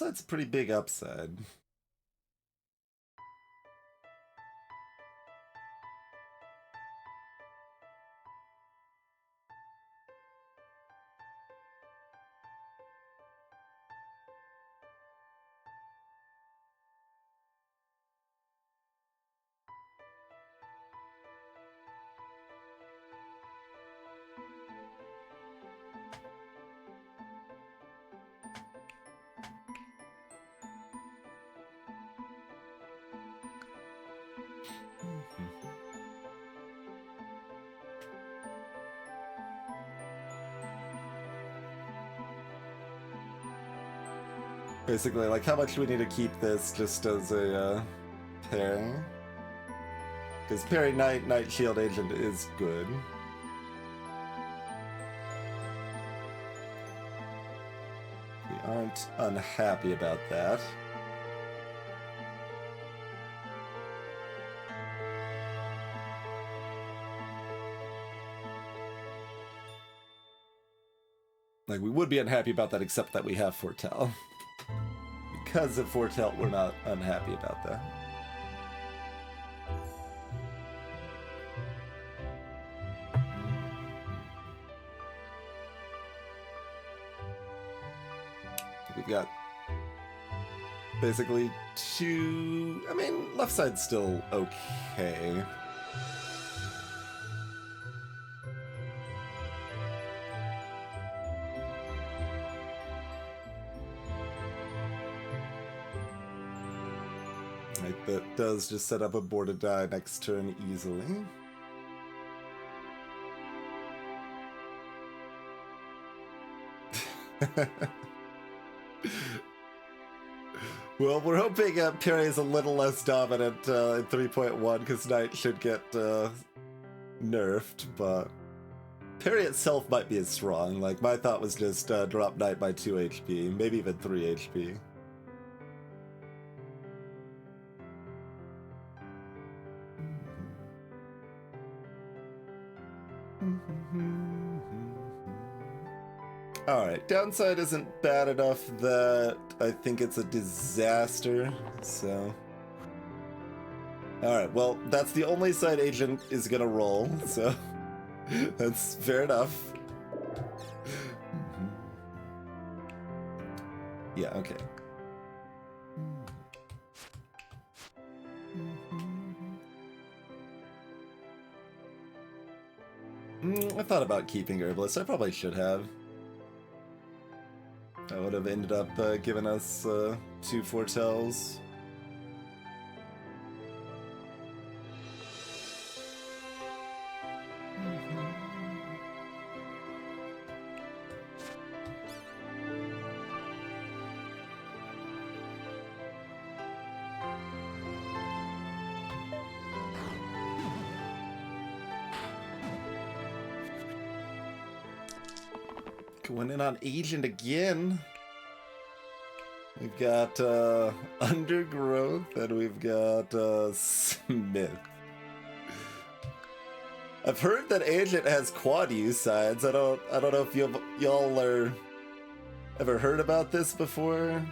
That's a pretty big upside. Basically, like, how much do we need to keep this just as a parry? Because parry Knight Shield Agent is good. We aren't unhappy about that. Like, we would be unhappy about that, except that we have Foretell. Because of Foretell, we're not unhappy about that. We've got basically 2... I mean, left side's still okay. That does just set up a board to die next turn easily. Well, we're hoping Parry is a little less dominant in 3.1 because Knight should get nerfed, but Parry itself might be as strong. Like, my thought was just drop Knight by 2 HP, maybe even 3 HP. Alright, downside isn't bad enough that I think it's a disaster, so... Alright, well, that's the only side agent is gonna roll, so... That's fair enough. Yeah, okay. I thought about keeping Herbalist. I probably should have. That would have ended up giving us 2 foretells. Going in on Agent again. We've got Undergrowth and we've got Smith. I've heard that Agent has quad use signs. I don't know if y'all are ever heard about this before.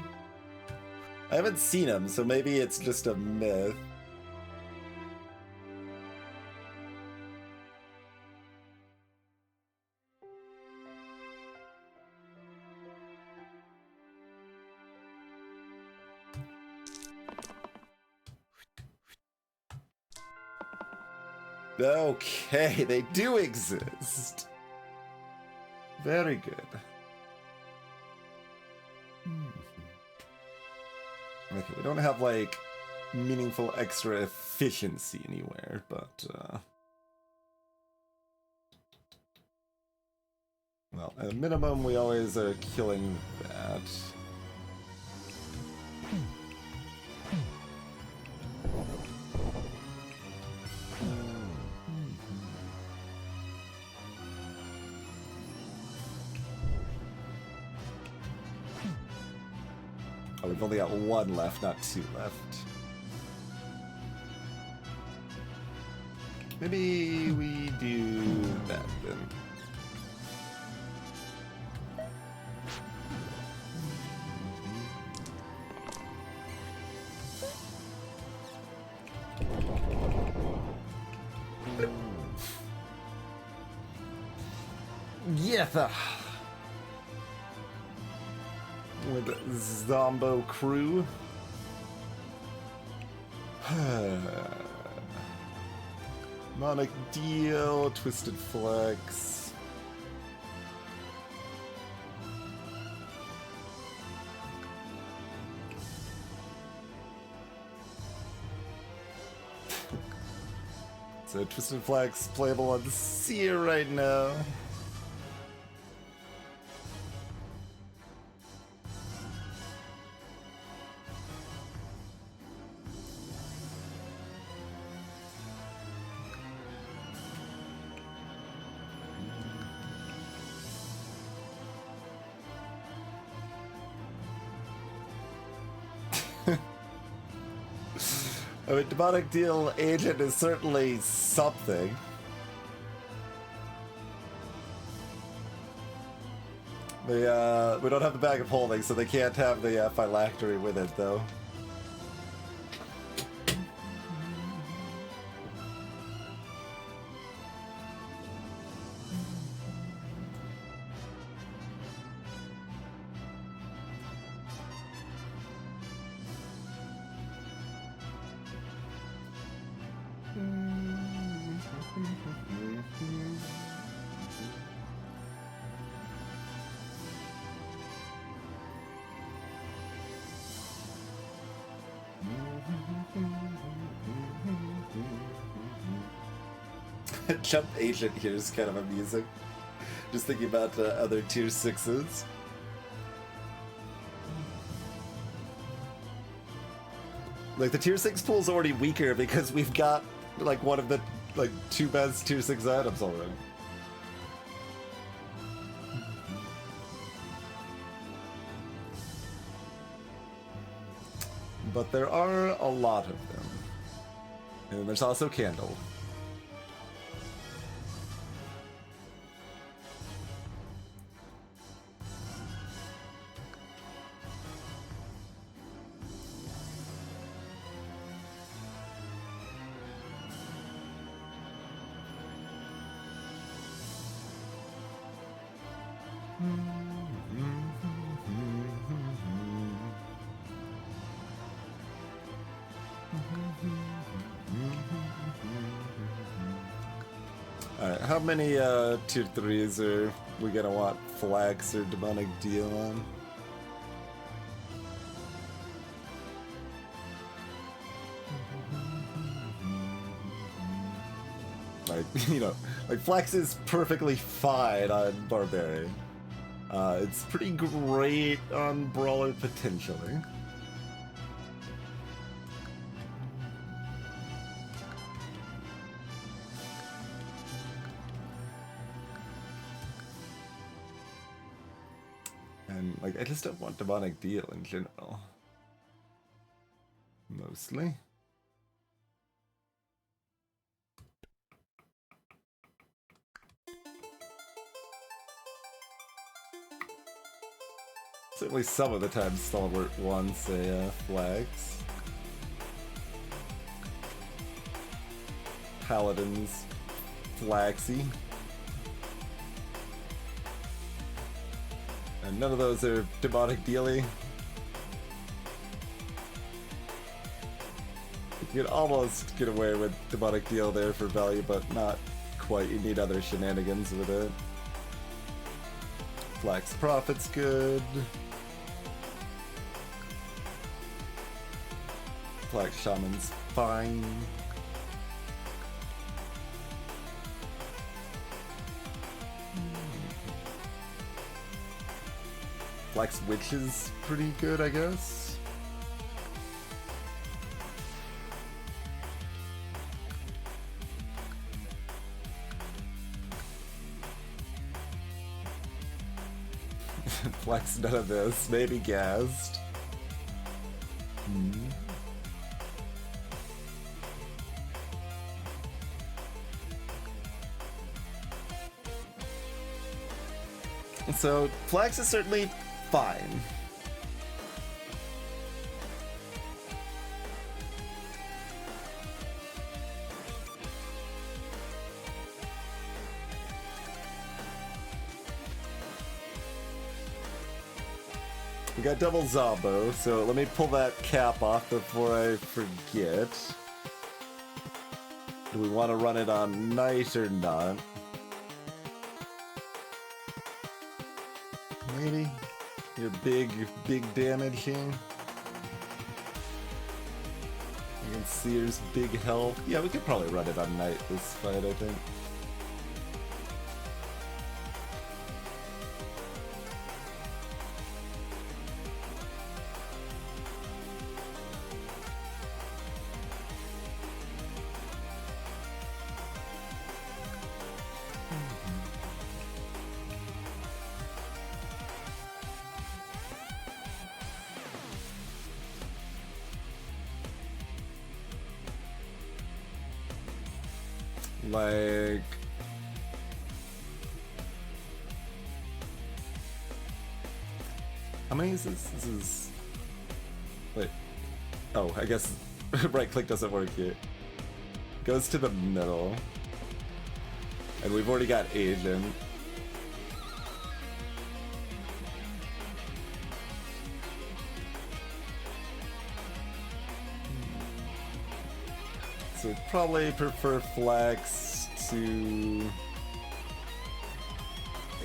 I haven't seen him, so maybe it's just a myth. Okay, they do exist. Very good. Okay, we don't have, like, meaningful extra efficiency anywhere, but, well, at a minimum, we always are killing that. Oh, we've only got 1 left, not 2 left. Maybe we do that then. Yetha! With Zombo Crew. Monic Deal, Twisted Flex. So Twisted Flex playable on Seer right now. I mean, Demonic Deal Agent is certainly something. We don't have the Bag of Holding, so they can't have the phylactery with it, though. Jump Agent here is kind of amusing. Just thinking about other tier 6s. Like, the tier 6 pool's already weaker because we've got, like, one of the, like, 2 best tier 6 items already. But there are a lot of them. And there's also Candle. How many tier 3s are we gonna want Flax or Demonic Deal on? Like, you know, like Flax is perfectly fine on Barbarian. It's pretty great on Brawler potentially. And like, I just don't want Demonic Deal in general. Mostly. Certainly some of the time Stalwart wants a Flax. Paladin's Flaxy. And none of those are Demonic Dealy. You could almost get away with Demonic Deal there for value, but not quite. You need other shenanigans with it. Flax Prophet's good. Flax Shaman's fine. Flax Witch is pretty good, I guess. Flax none of this, maybe Gassed. So, Flax is certainly fine. We got double Zombo, so let me pull that cap off before I forget. Do we want to run it on Knight or not? Maybe. Your big damage here. Against Seer's big health. Yeah, we could probably run it on Knight this fight, I think. Like... How many is this? This is... Wait. Oh, I guess right click doesn't work here. Goes to the middle. And we've already got Agent. So we'd probably prefer Flax to...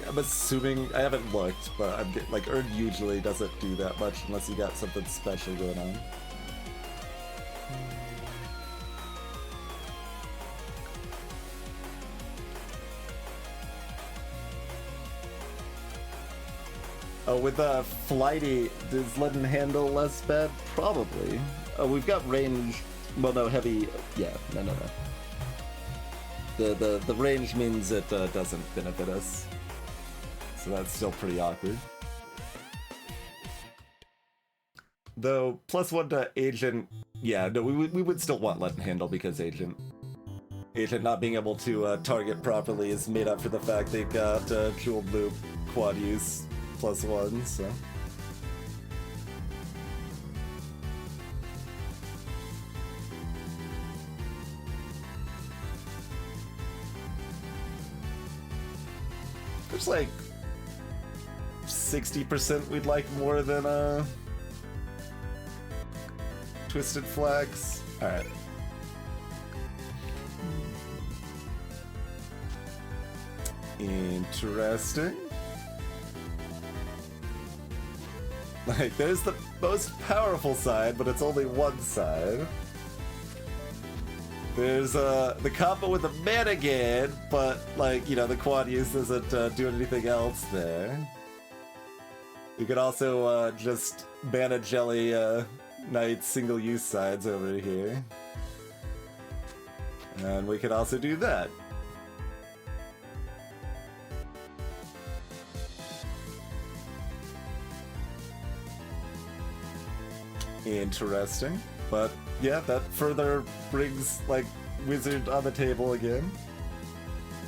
I'm assuming, I haven't looked, but I'm like Erd usually doesn't do that much unless you got something special going on. Oh, with Flighty, does Leaden handle less bad? Probably. Oh, we've got range. Well, no, heavy. Yeah, no. The range means it doesn't benefit us. So that's still pretty awkward. Though, +1 to Agent, yeah, no, we would still want Leaden handle because Agent not being able to target properly is made up for the fact they've got Jewel Blue quad use +1, so... There's like 60% we'd like more than Twisted Flax. Alright. Interesting. Like, there's the most powerful side, but it's only one side. There's the combo with the Manigan, but, like, you know, the quad use doesn't do anything else there. You could also just Mana Jelly Knight single-use sides over here. And we could also do that. Interesting. But yeah, that further brings, like, Wizard on the table again.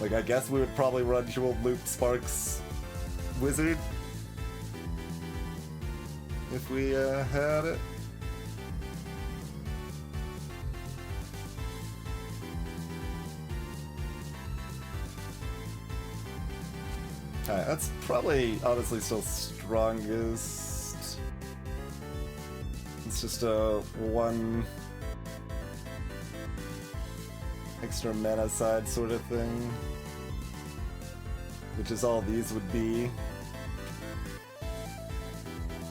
Like, I guess we would probably run Jewel Loop Sparks Wizard if we had it. Alright, that's probably honestly still strongest. It's just a one extra mana side sort of thing, which is all these would be.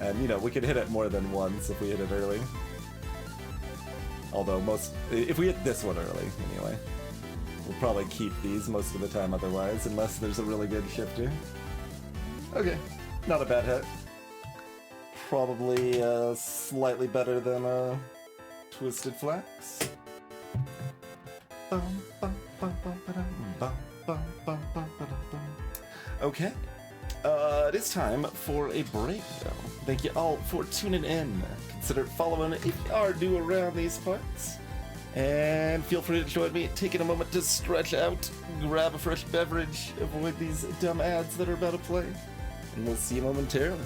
And, you know, we could hit it more than once if we hit it early. Although if we hit this one early, anyway. We'll probably keep these most of the time otherwise, unless there's a really good shifter. Okay, not a bad hit. Probably slightly better than Twisted Flax. Okay. It is time for a break, though. Thank you all for tuning in. Consider following if you are new around these parts. And feel free to join me, taking a moment to stretch out, grab a fresh beverage, avoid these dumb ads that are about to play. And we'll see you momentarily.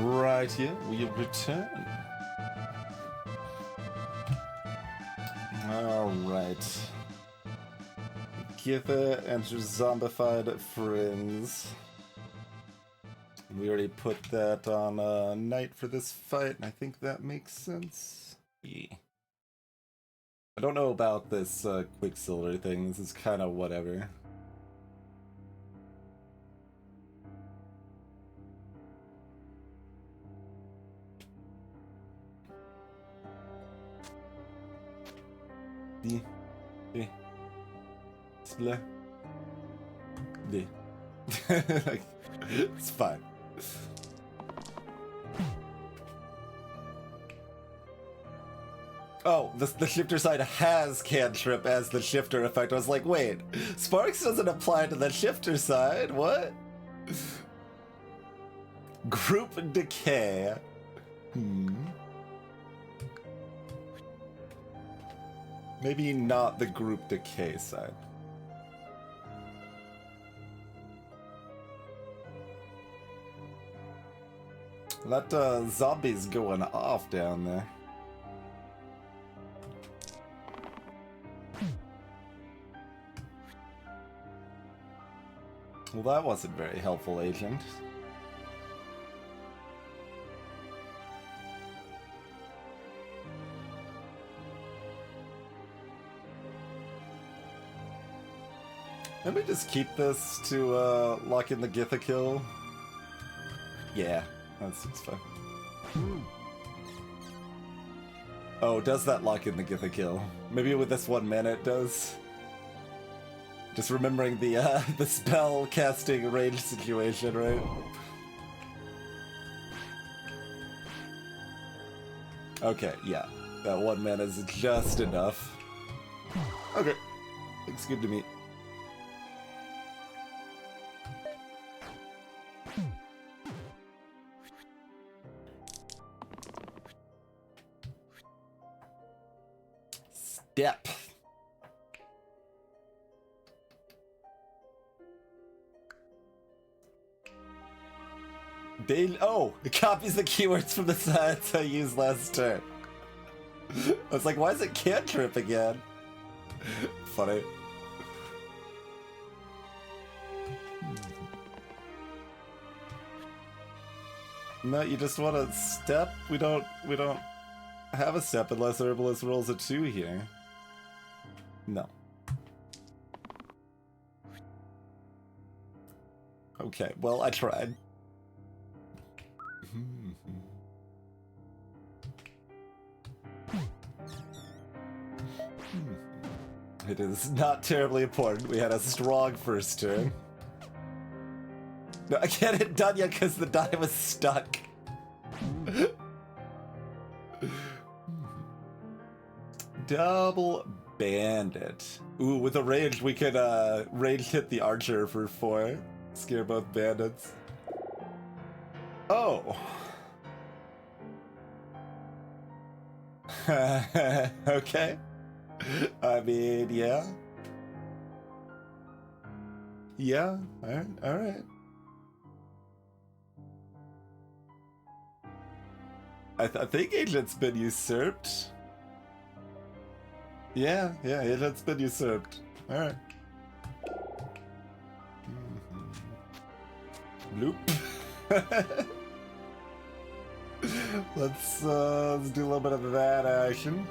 Right here, we return. Alright. Githa and her zombified friends. We already put that on Knight for this fight, and I think that makes sense. Yeah. I don't know about this Quicksilver thing. This is kind of whatever. D. D. Split. D. Like, it's fine. Oh, the shifter side has cantrip as the shifter effect. I was like, wait, Sparks doesn't apply to the shifter side? What? Group decay. Maybe not the group decay side. That zombie's going off down there. Well, that wasn't very helpful, Agent. Let me just keep this to lock in the Githa kill. Yeah, that's fine. Oh, does that lock in the Githa kill? Maybe with this 1 mana it does. Just remembering the spell casting range situation, right? Okay, yeah. That 1 mana is just enough. Okay. Looks good to me. Step. Oh, it copies the keywords from the sites I used last turn. I was like, why is it cantrip again? Funny. No, you just want a step? We don't have a step unless Herbalist rolls a 2 here. No. Okay, well, I tried. It is not terribly important. We had a strong first turn. No, I can't hit done yet because the die was stuck. Double bandit. Ooh, with a range, we could range hit the archer for 4. Scare both bandits. Oh. Okay. I mean, yeah. Yeah, alright. I think Agent's been usurped. Yeah, Agent's been usurped. Alright. Bloop. Let's do a little bit of that action.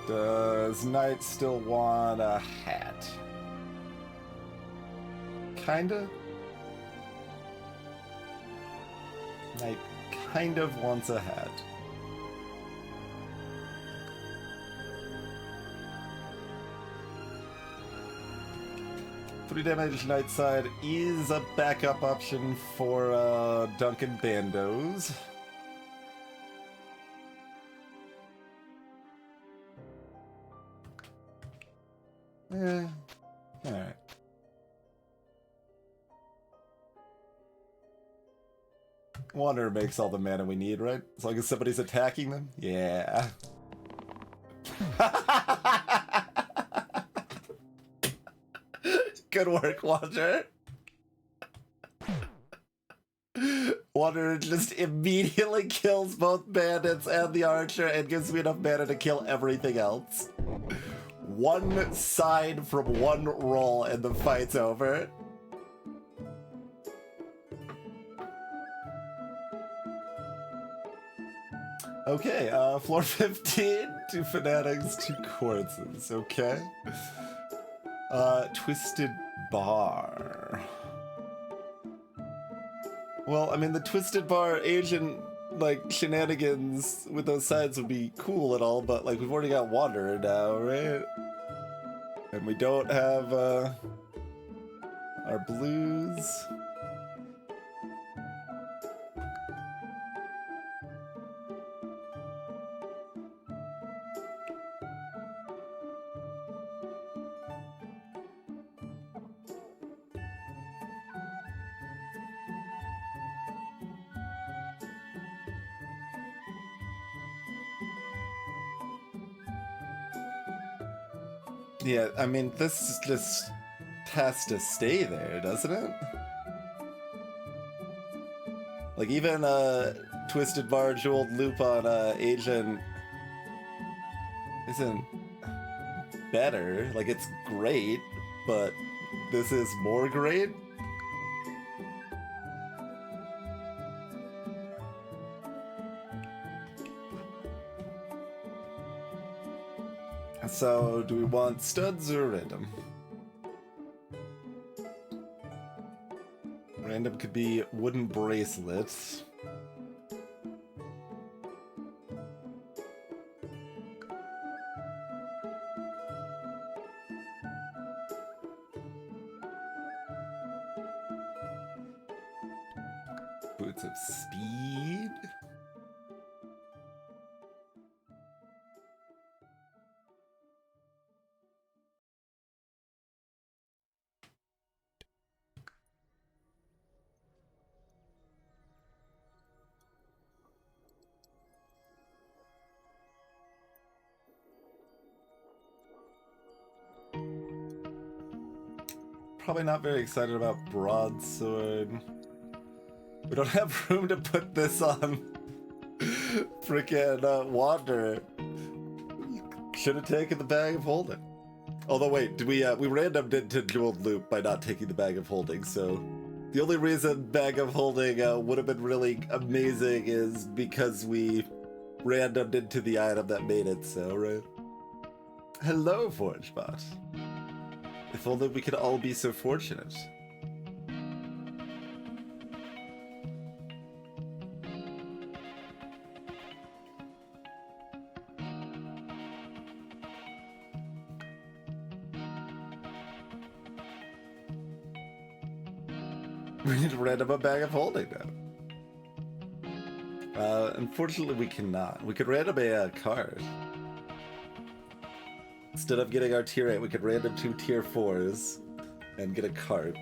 Does Knight still want a hat? Kinda? Knight kind of wants a hat. Three damage Knight side is a backup option for Duncan Bandos. Yeah. Alright. Wanderer makes all the mana we need, right? As long as somebody's attacking them? Yeah. Good work, Wander. Wander just immediately kills both bandits and the archer and gives me enough mana to kill everything else. One side from one roll and the fight's over. Okay, floor 15, 2 fanatics, 2 corpses, okay. Twisted Bar. Well, I mean, the Twisted Bar agent, like, shenanigans with those sides would be cool and all, but, like, we've already got Wanderer now, right? And we don't have, our blues. Yeah, I mean, this just has to stay there, doesn't it? Like, even Twisted Bar Jeweled Loop on Agent isn't better. Like, it's great, but this is more great. So, do we want studs or random? Random could be wooden bracelets. Boots of Speed. Probably not very excited about Broadsword. We don't have room to put this on frickin' Wanderer. Should have taken the Bag of Holding. Although wait, did we randomed into Jeweled Loop by not taking the Bag of Holding, so the only reason Bag of Holding would have been really amazing is because we randomed into the item that made it so, right? Hello, ForgeBot. If only we could all be so fortunate. We need to random a Bag of Holding now. Unfortunately, we cannot. We could random a card. Instead of getting our tier 8, we could random 2 tier 4s and get a card.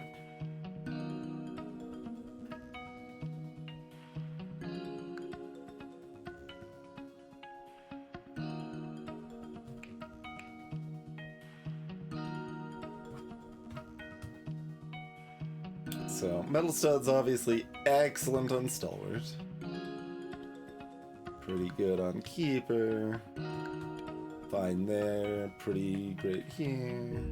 So, Metal Stud's obviously excellent on Stalwart. Pretty good on Keeper. Fine there, pretty great here.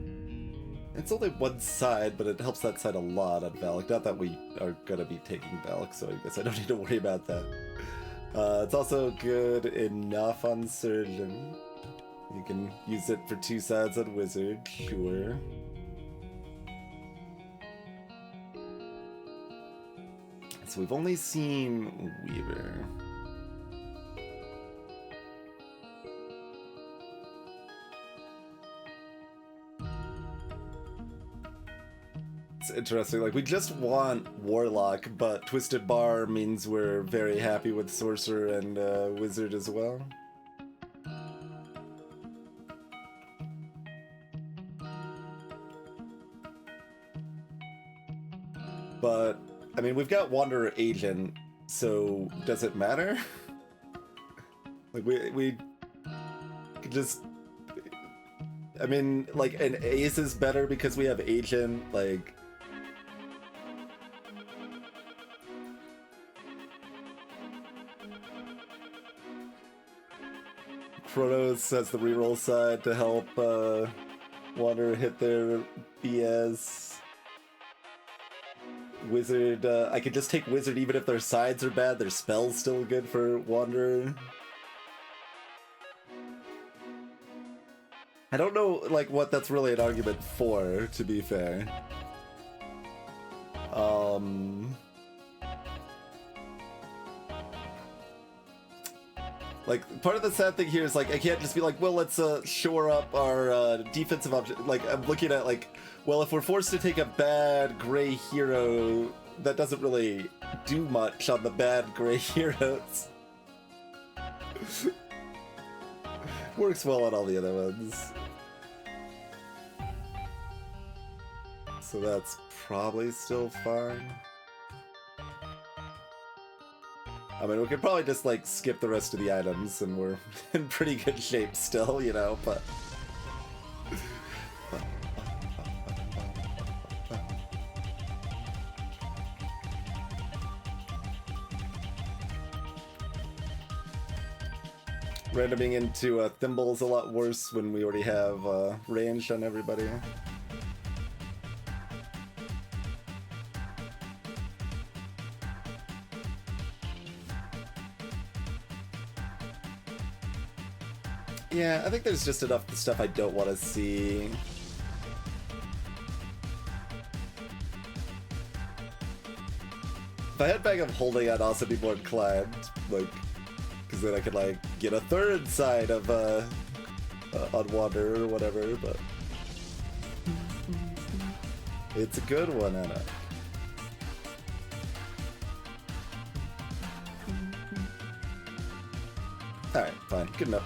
It's only one side, but it helps that side a lot on Valak. Not that we are gonna be taking Valak, so I guess I don't need to worry about that. It's also good enough on Surgeon. You can use it for 2 sides on Wizard, sure. So we've only seen Weaver. It's interesting, like, we just want Warlock, but Twisted Bar means we're very happy with Sorcerer and Wizard as well. But, I mean, we've got Wanderer Agent, so does it matter? Like, we could just I mean, like, an ace is better because we have agent, like... Chronos has the reroll side to help Wanderer hit their BS. Wizard, I could just take Wizard even if their sides are bad, their spell's still good for Wanderer. I don't know, like, what that's really an argument for, to be fair. Like, part of the sad thing here is, like, I can't just be like, well, let's shore up our defensive option. Like, I'm looking at, like, well, if we're forced to take a bad gray hero, that doesn't really do much on the bad gray heroes. Works well on all the other ones. So that's probably still fine. I mean, we could probably just, like, skip the rest of the items, and we're in pretty good shape still, you know, but... Randoming into Thimble is a lot worse when we already have range on everybody. Yeah, I think there's just enough stuff I don't want to see. If I had Bag of Holding, I'd also be more inclined, like, because then I could, like, get a third side of, on Wander or whatever, but... It's a good one, Anna. Alright, fine. Good enough.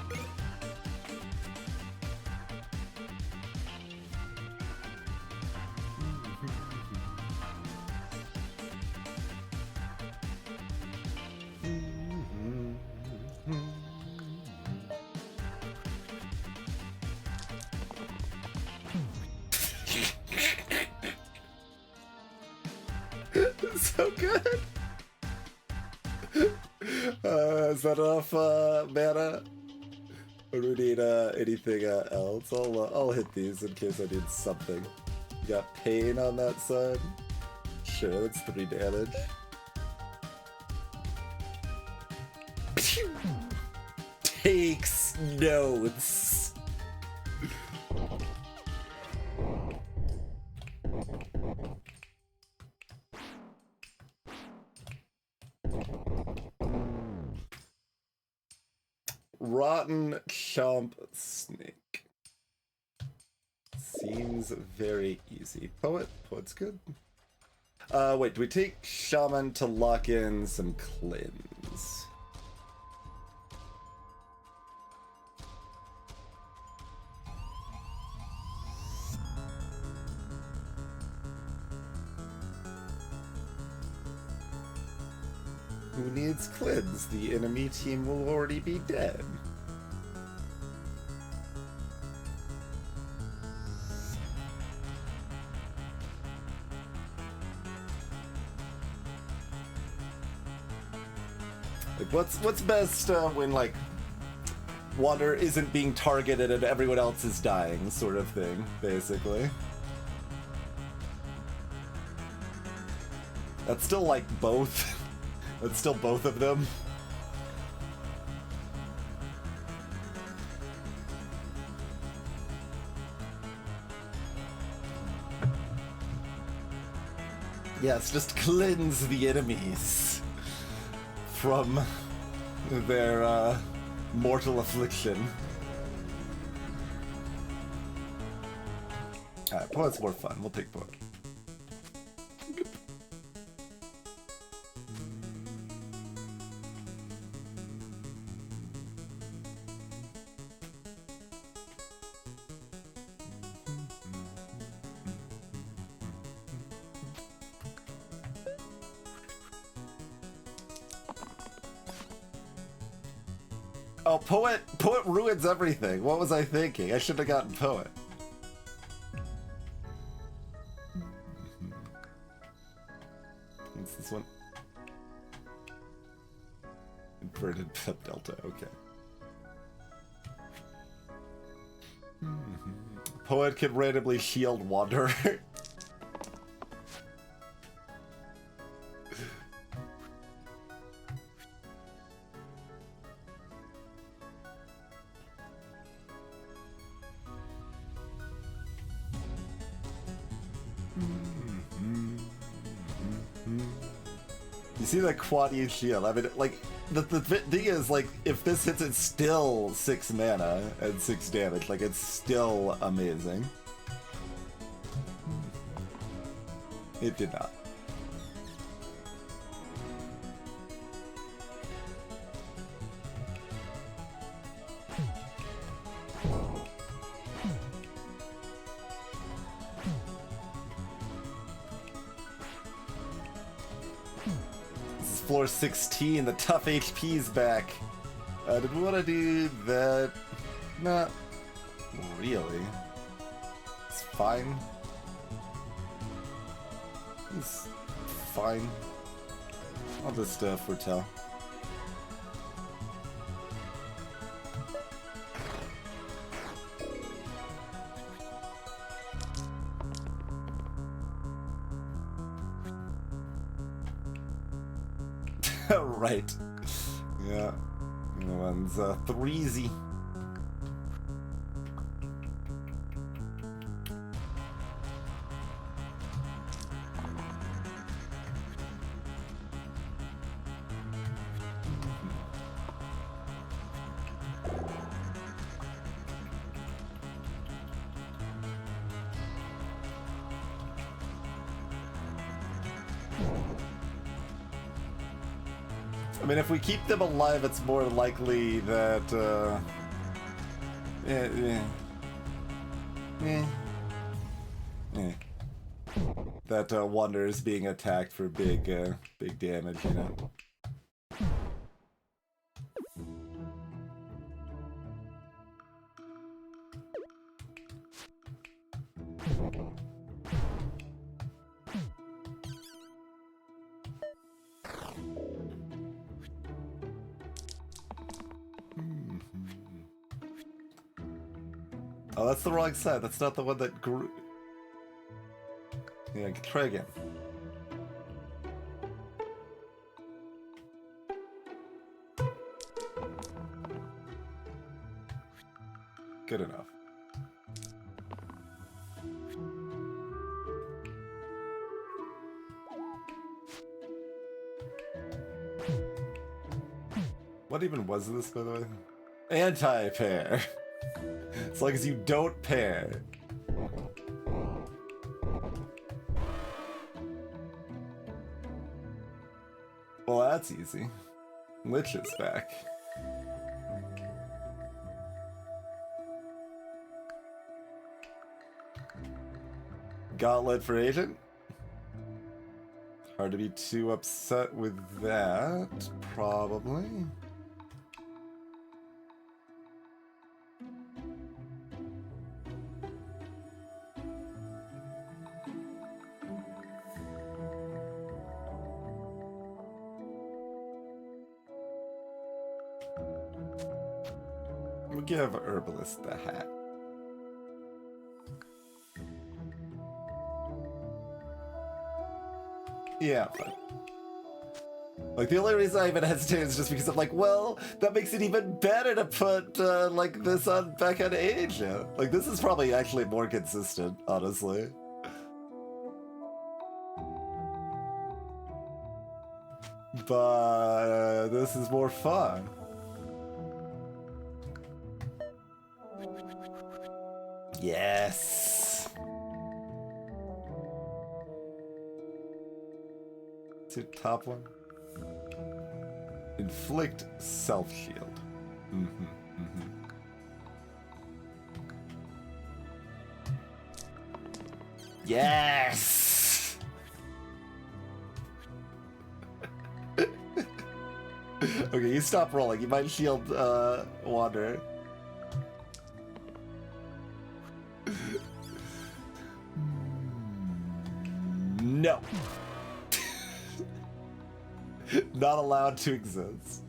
So good. Is that enough mana? Or do we need anything else? I'll hit these in case I need something. You got pain on that side? Sure, that's 3 damage. Pew! Takes notes. Rotten Chomp Snake. Seems very easy. Poet's good. Wait, do we take Shaman to lock in some cleanse? Who needs cleanse? The enemy team will already be dead. Like, what's best when, like, Wander isn't being targeted and everyone else is dying, sort of thing, basically. That's still, like, both. That's still both of them. Yes, just cleanse the enemies from their mortal affliction. Alright, Poet's more fun. We'll take Poet. Oh, Poet ruins everything. What was I thinking? I should have gotten Poet. Delta, okay. Poet can randomly shield Wanderer. You see that quad E shield? I mean, like, the thing is, like, if this hits, it's still 6 mana and 6 damage. Like, it's still amazing. It did not. Floor 16, the tough HP's back. Did we want to do that? Not really. It's fine. It's fine. I'll just foretell. Right. Yeah. The one's 3Z. I mean, if we keep them alive, it's more likely that, that Wanderer's being attacked for big damage, you know? Oh, that's the wrong side. That's not the one that grew. Yeah, try again. Good enough. What even was this, by the way? Anti-pair. As long as you don't pair. Well, that's easy. Lich is back. Gauntlet for Agent? Hard to be too upset with that, probably. We'll give Herbalist the hat. Yeah, fine. Like, the only reason I even hesitate is just because I'm like, well, that makes it even better to put, like, this on back on Asia. Like, this is probably actually more consistent, honestly. But this is more fun. Yes! To top one. Inflict self-shield. Yes! Okay, you stop rolling. You might shield Wanderer. No. Not allowed to exist.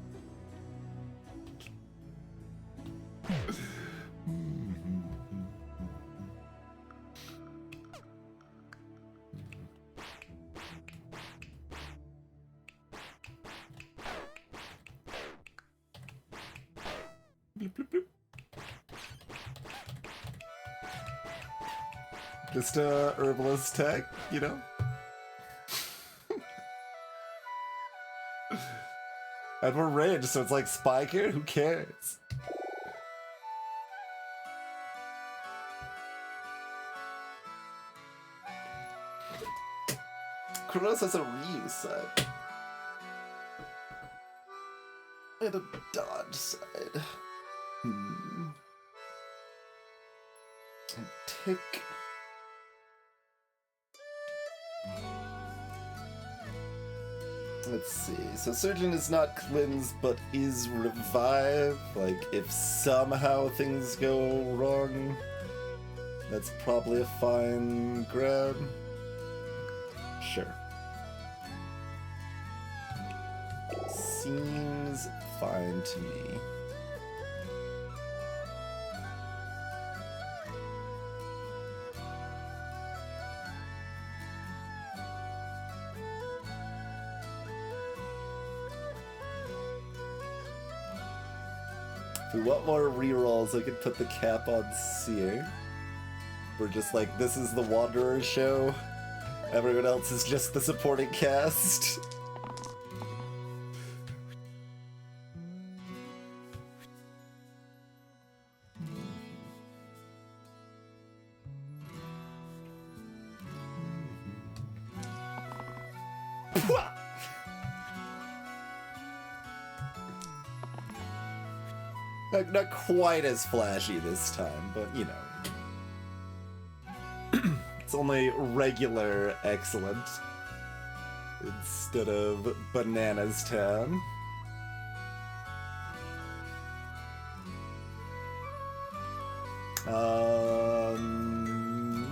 Bloop, bloop, bloop. Just a herbalist tag, you know? And we're ranged, so it's like Spiker, who cares? Kronos has a Ryu side. And a dodge side. Tick. Let's see. So Surgeon is not cleanse, but is revive. Like, if somehow things go wrong, that's probably a fine grab. Sure. Seems fine to me. If we want more rerolls, I could put the cap on Seer. We're just like, this is the Wanderer show. Everyone else is just the supporting cast. Not quite as flashy this time, but you know. It's only regular excellent instead of Bananas Town.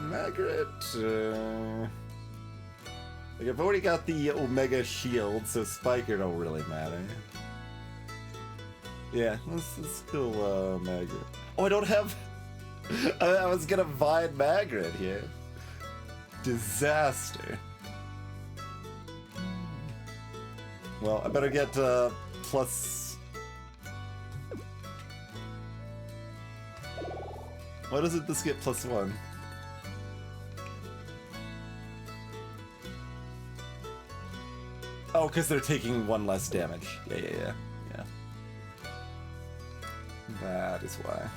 Margaret. Like, I've already got the Omega Shield, so Spiker don't really matter. Yeah, let's go, Margaret. Oh, I don't have... I was gonna Vine Margaret here. Disaster. Well, I better get, plus... Why doesn't this get +1? Oh, because they're taking 1 less damage. Yeah. That is why.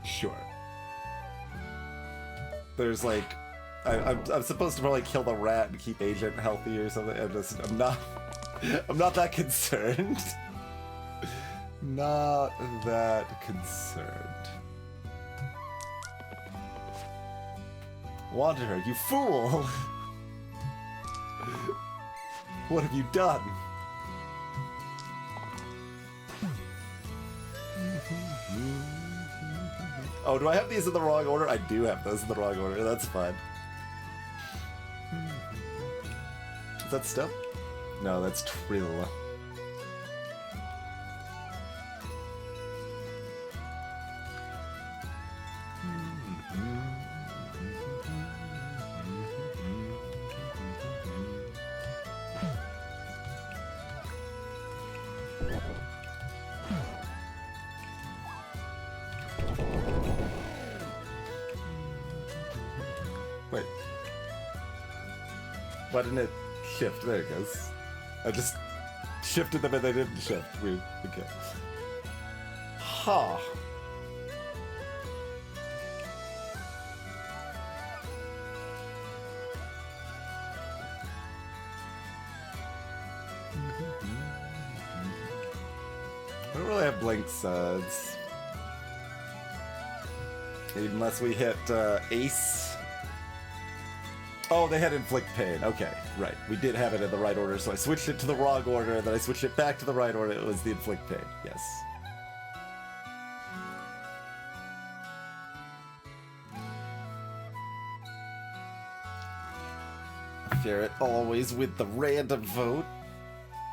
Sure. There's like, I'm supposed to probably kill the rat and keep Agent healthy or something. I'm not that concerned. Not that concerned. Wanderer, you fool! What have you done? Oh, do I have these in the wrong order? I do have those in the wrong order. That's fine. Is that Step? No, that's Trill. Wait. Why didn't it shift? There it goes. I just shifted them and they didn't shift. Weird. Okay. Ha! I don't really have blink suds. Unless we hit Ace. Oh, they had Inflict Pain. Okay, right. We did have it in the right order, so I switched it to the wrong order, then I switched it back to the right order. It was the Inflict Pain, yes. Ferret always with the random vote.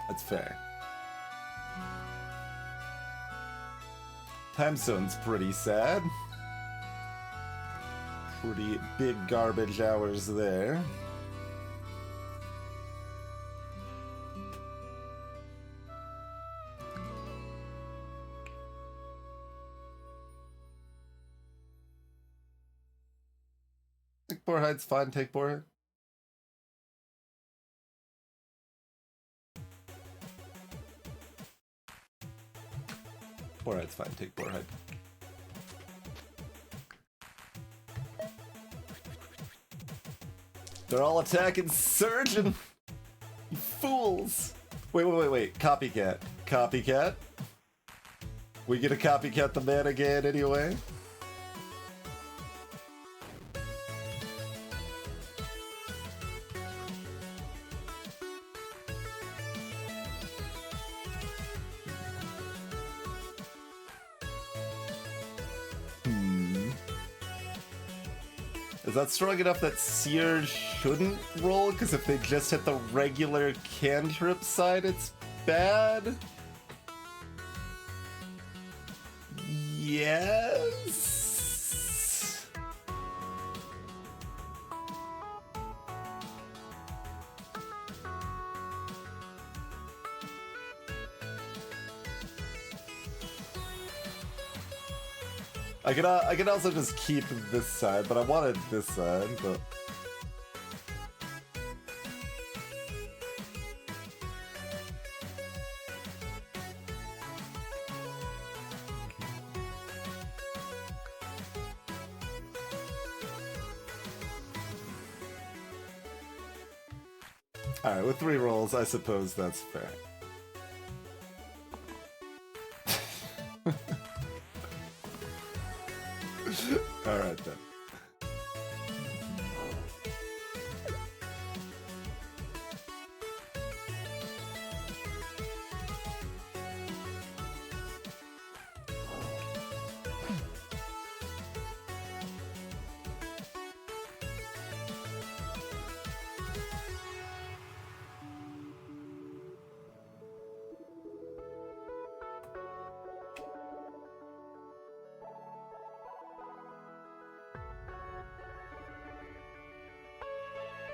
That's fair. Time Zone's pretty sad. Pretty big garbage hours there. Take Boarhide's fine, take Boarhide. Boarhide's fine, take Boarhide. They're all attacking Surgeon! You fools! Wait. Copycat. Copycat? We gonna copycat the man again anyway? Is that strong enough that Seer shouldn't roll? Because if they just hit the regular cantrip side, it's bad? Yes? I could also just keep this side, but I wanted this side, but... Alright, with 3 rolls, I suppose that's fair. Alright then.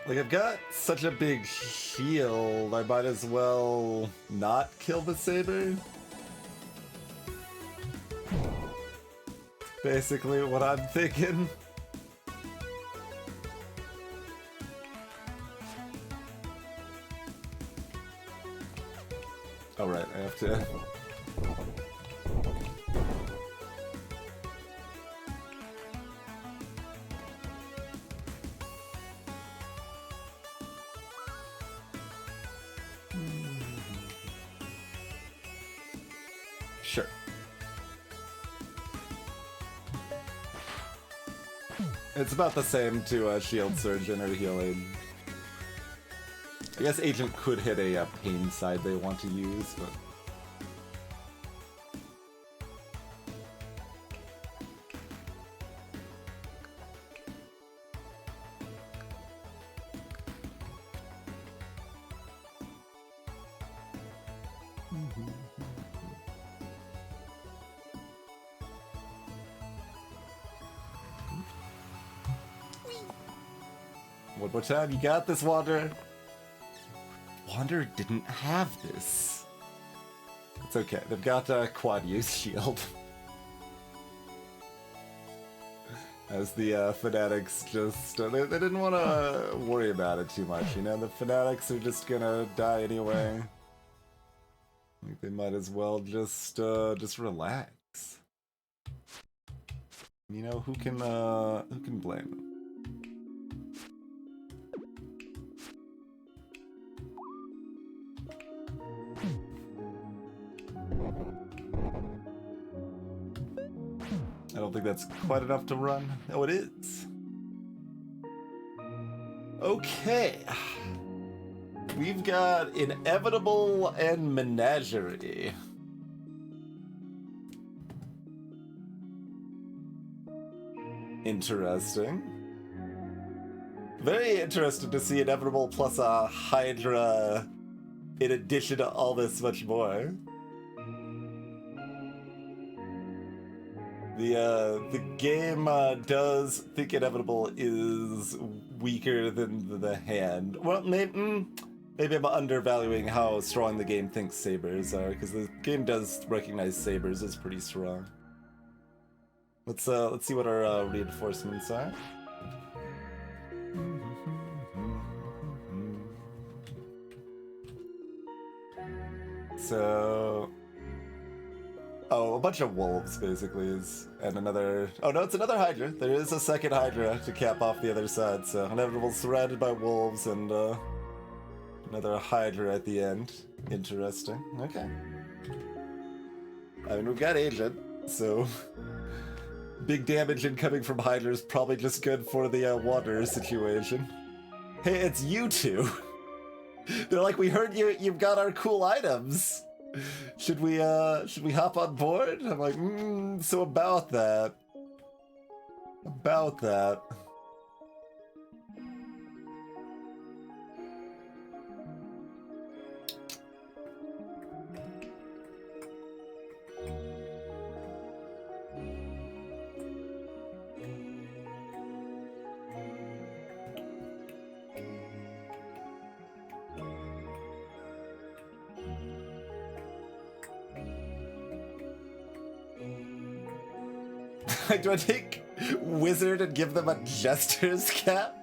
Like, I've got such a big shield, I might as well not kill the Saber. Basically what I'm thinking. Oh right, I have to... Sure. It's about the same to Shield Surgeon or Heal Aid. I guess Agent could hit a pain side they want to use, but... One more time, you got this, Wanderer. Wanderer didn't have this. It's okay, they've got a quad-use shield. As the Fanatics just... they didn't want to worry about it too much, you know? The Fanatics are just gonna die anyway. I think they might as well just relax. You know, who can blame them? I don't think that's quite enough to run. Oh, it is. Okay. We've got Inevitable and Menagerie. Interesting. Very interested to see Inevitable plus a Hydra in addition to all this much more. The game does think Inevitable is weaker than the hand. Well, maybe I'm undervaluing how strong the game thinks sabers are, because the game does recognize sabers as pretty strong. Let's see what our reinforcements are. So, oh, a bunch of wolves basically is, and another. Oh no, it's another Hydra. There is a second Hydra to cap off the other side. So Inevitable surrounded by wolves and another Hydra at the end. Interesting. Okay. I mean, we've got Agent, so big damage incoming from Hydra is probably just good for the water situation. Hey, it's you two. They're like, we heard you've got our cool items. Should we hop on board? I'm like, so about that. About that. Do I take Wizard and give them a Jester's Cap?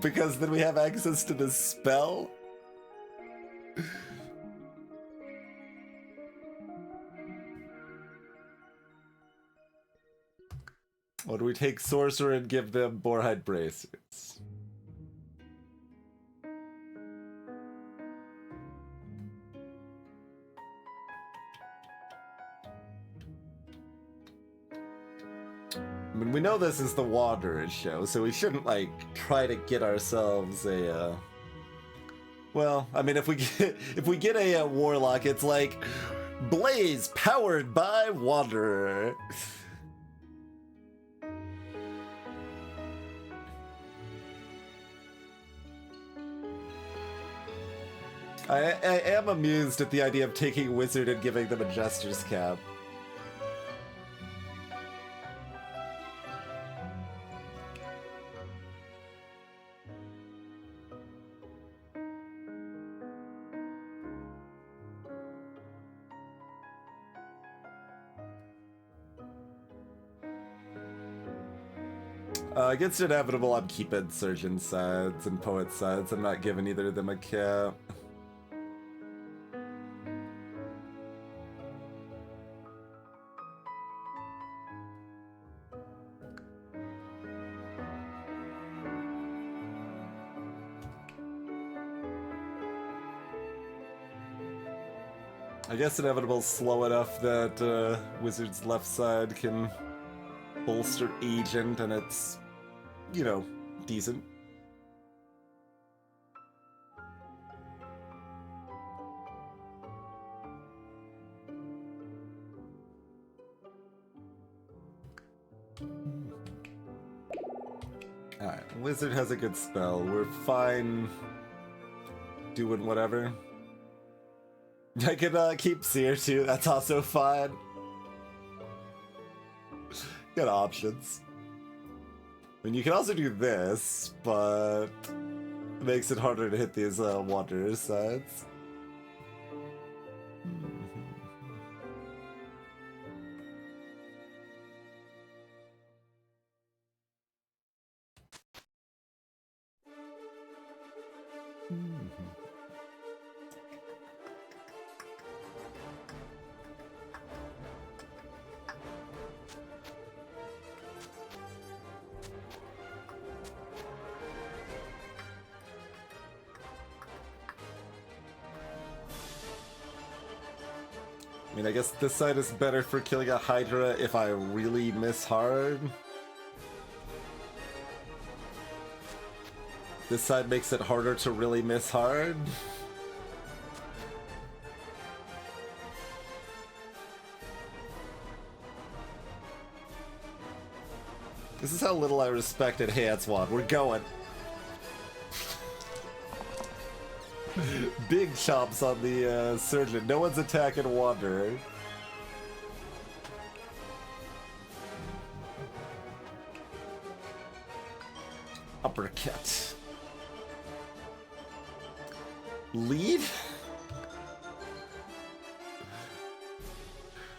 Because then we have access to the spell? Or do we take Sorcerer and give them Boarhide Bracers? I mean, we know this is the Wanderer show, so we shouldn't, like, try to get ourselves a, well, I mean, if we get a Warlock, it's like, Blaze powered by Wanderer. I am amused at the idea of taking Wizard and giving them a Jester's Cap. Against Inevitable, I'm keeping Surgeon sides and Poet sides. I'm not giving either of them a cap. I guess Inevitable's slow enough that Wizard's left side can bolster Agent, and it's, you know, decent. Alright, Wizard has a good spell. We're fine doing whatever. I can keep Seer too, that's also fine. Got options. I mean, you can also do this, but it makes it harder to hit these Wanderer sides. I mean, I guess this side is better for killing a Hydra if I really miss hard. This side makes it harder to really miss hard. This is how little I respected Hanswad. We're going. Big chops on the Surgeon. No one's attacking Wanderer. Uppercut. Lead?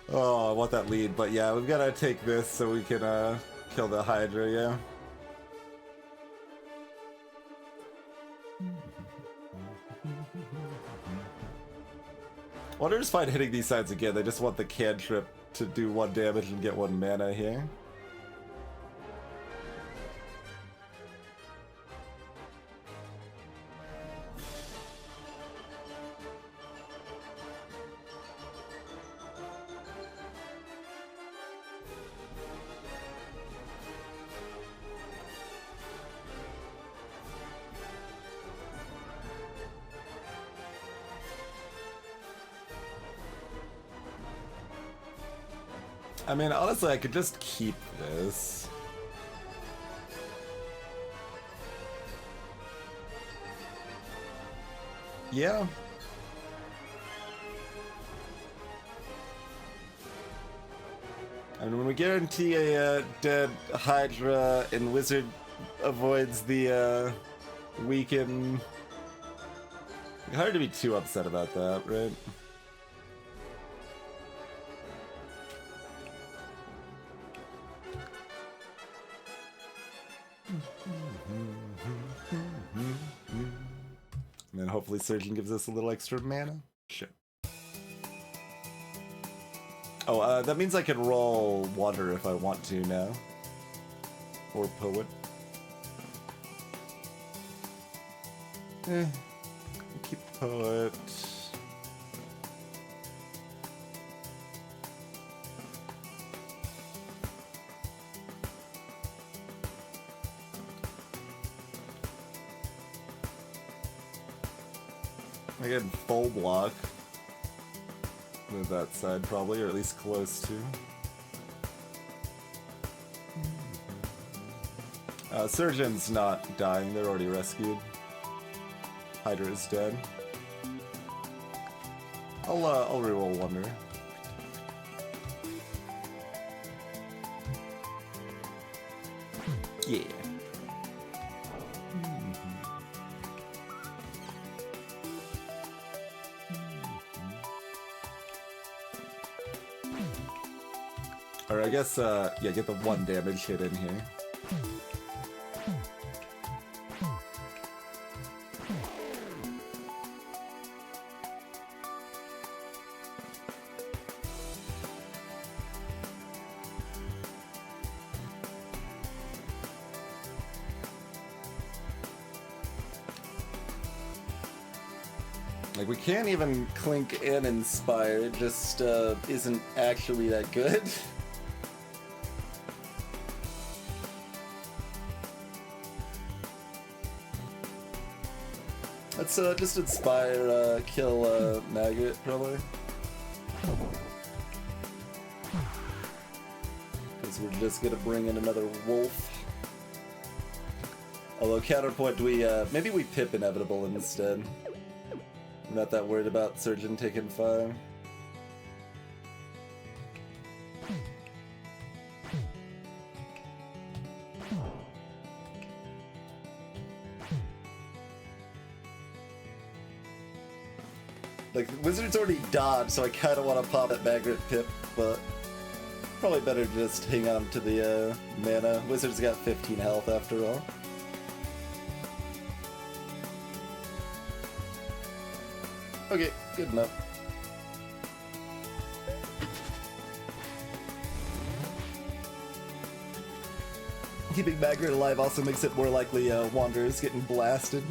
Oh, I want that lead, but yeah, we've got to take this so we can kill the Hydra, yeah. Wonder is fine hitting these sides again. They just want the cantrip to do 1 damage and get 1 mana here. I mean, honestly, I could just keep this. Yeah. I mean, when we guarantee a dead Hydra and Wizard avoids the weaken... Hard to be too upset about that, right? And then hopefully Surgeon gives us a little extra mana. Sure. Oh, that means I can roll Water if I want to now. Or Poet. Keep Poet. I get full block with that side probably, or at least close to. Surgeon's not dying, they're already rescued. Hydra is dead. I'll reroll Wonder. Yeah. Or I guess, yeah, get the 1 damage hit in here. Like, we can't even Clink and Inspire, it just isn't actually that good. Let's just Inspire, kill Maggot, probably. Because we're just gonna bring in another Wolf. Although, counterpoint, maybe we Pip Inevitable instead. I'm not that worried about Surgeon taking 5. Like, Wizard's already dodged, so I kind of want to pop that Magret Pip, but probably better to just hang on to the mana. Wizard's got 15 health after all. Okay, good enough. Keeping Magret alive also makes it more likely Wanderer's getting blasted.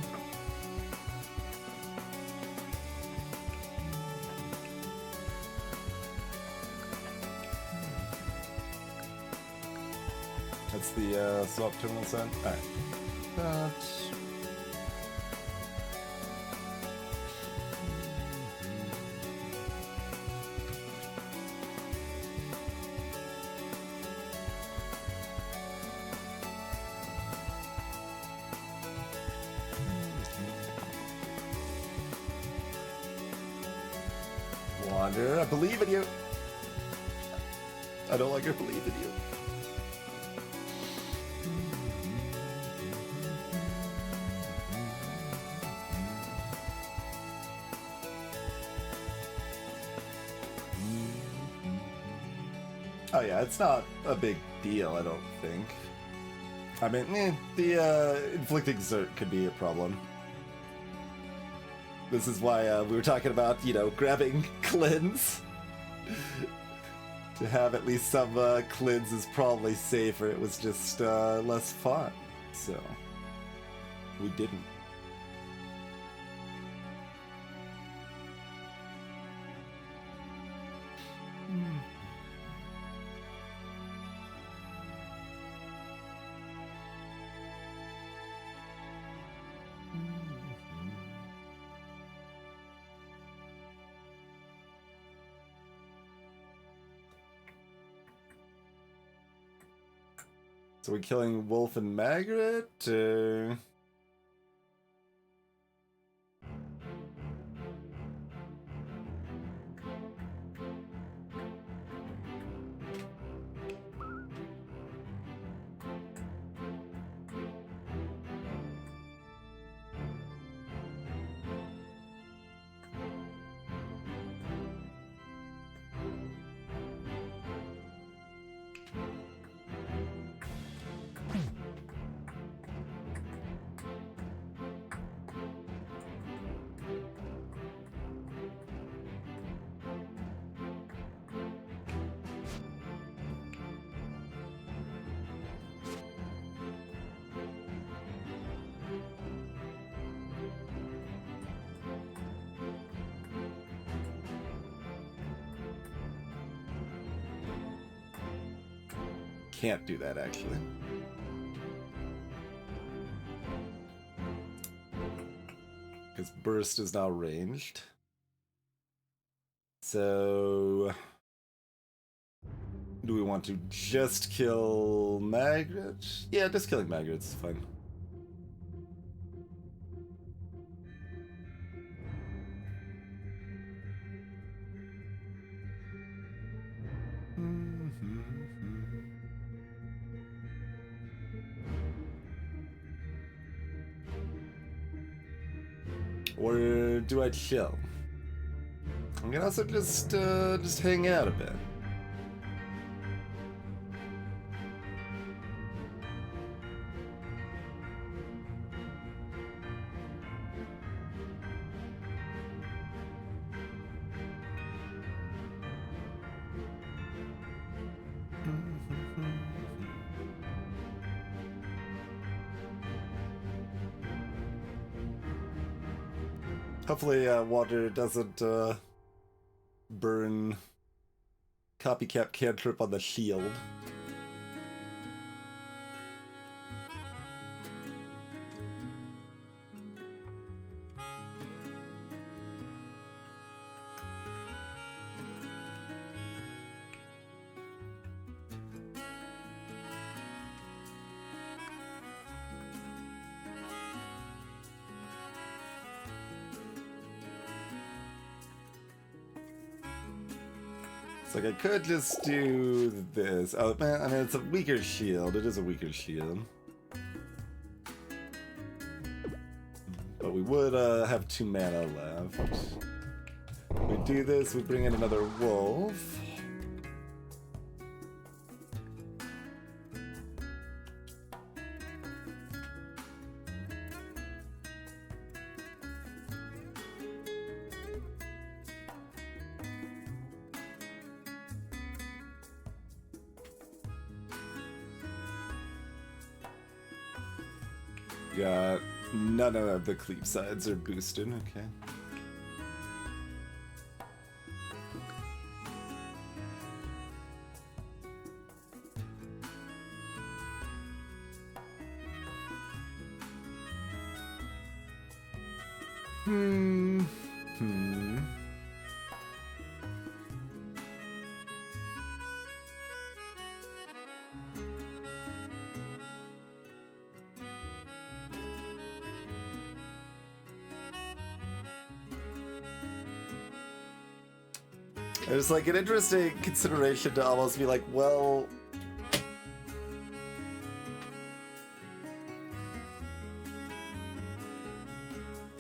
That's the swap terminal sign. Alright. That. Wander, I believe in you. I no longer believe in you. Oh yeah, it's not a big deal, I don't think. I mean, the inflicting Zerk could be a problem. This is why we were talking about, you know, grabbing cleanse. To have at least some cleanse is probably safer. It was just less fun, so we didn't. So we killing Wolf and Margaret, or... Can't do that, actually. Because Burst is now ranged. So... do we want to just kill Margaret? Yeah, just killing Margaret's fine. Or do I chill? I'm gonna also just hang out a bit. Hopefully, water doesn't burn copycat cantrip on the shield. Like, I could just do this. Oh, man, I mean, it's a weaker shield. It is a weaker shield. But we would have 2 mana left. We do this, we bring in another wolf. Got none of the cleave sides are boosted, okay. Hmm. It's like an interesting consideration to almost be like, well,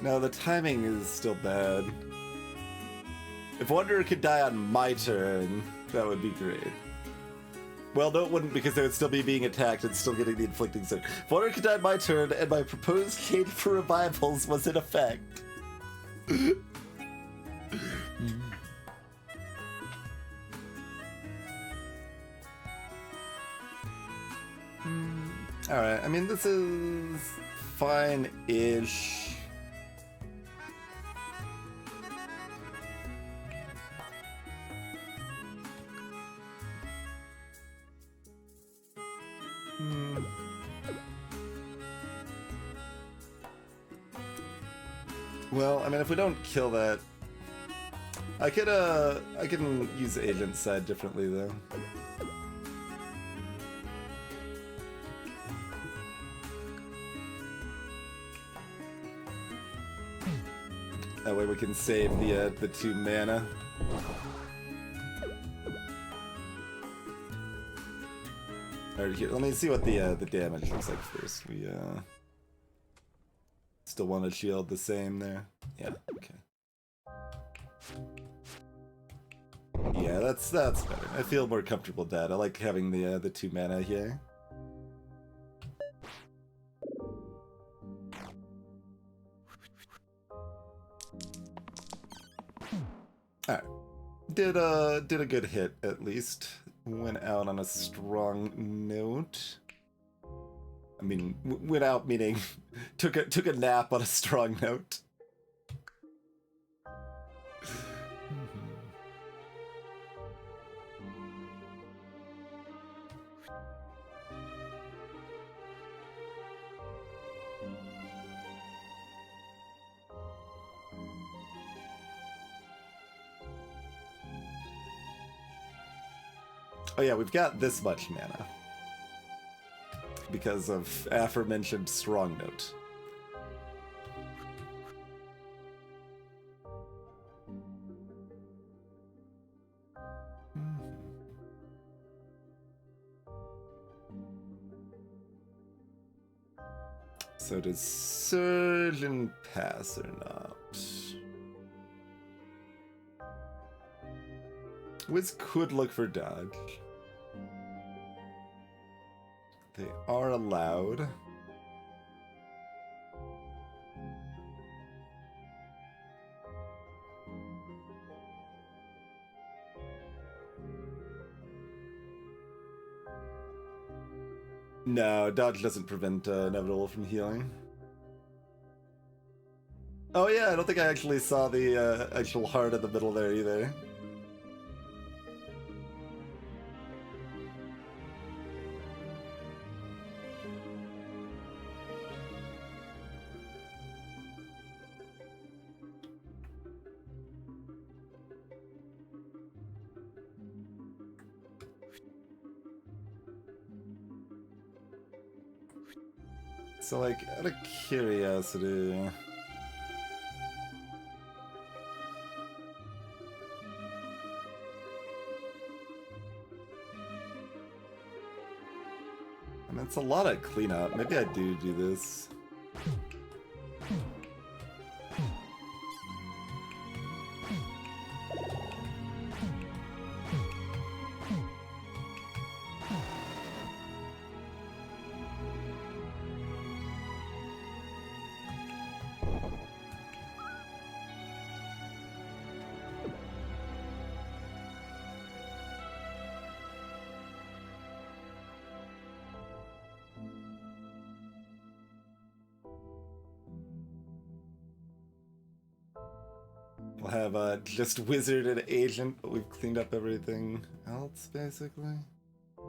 no, the timing is still bad. If Wanderer could die on my turn, that would be great. Well, no, it wouldn't, because they would still be being attacked and still getting the inflicting zone. If Wanderer could die on my turn, and my proposed cadence for revivals was in effect. Alright, I mean, this is fine-ish. Well, I mean, if we don't kill that, I can use the agent side differently, though. That way we can save the 2 mana. Alright, here, let me see what the damage looks like first. We still want to shield the same there. Yeah, okay. Yeah, that's better. I feel more comfortable with that. I like having the 2 mana here. Alright. Did a good hit, at least. Went out on a strong note. I mean, went out meaning took a nap on a strong note. Oh yeah, we've got this much mana. Because of aforementioned strong note. So does Surgeon pass or not? Wiz could look for dodge. They are allowed. No, dodge doesn't prevent Inevitable from healing. Oh yeah, I don't think I actually saw the actual heart in the middle there either. So, like, out of curiosity... I mean, it's a lot of cleanup. Maybe I do this. We'll have just Wizard and Agent, but we've cleaned up everything else, basically. I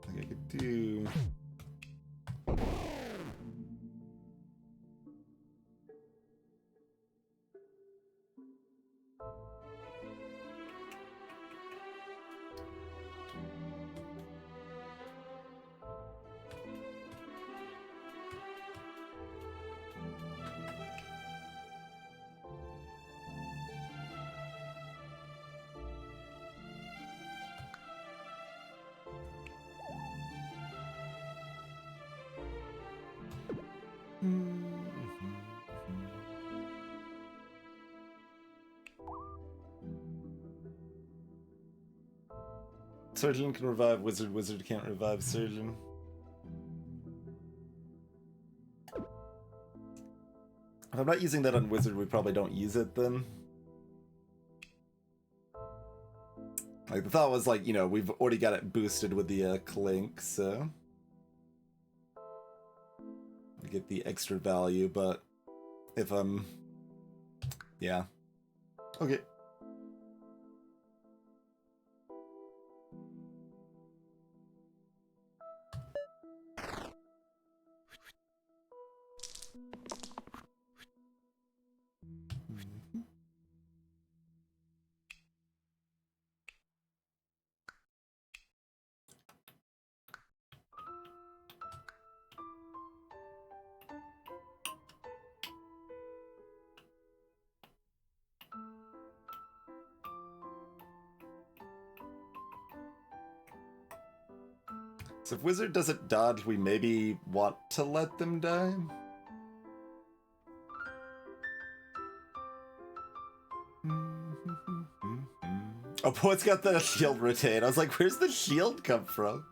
think I could do? Surgeon can revive wizard, wizard can't revive surgeon. If I'm not using that on wizard, we probably don't use it then. Like, the thought was like, you know, we've already got it boosted with the Clink, so we get the extra value, but if I'm... yeah. Okay. So if wizard doesn't dodge, we maybe want to let them die? Oh, Poet's got the shield retain. I was like, where's the shield come from?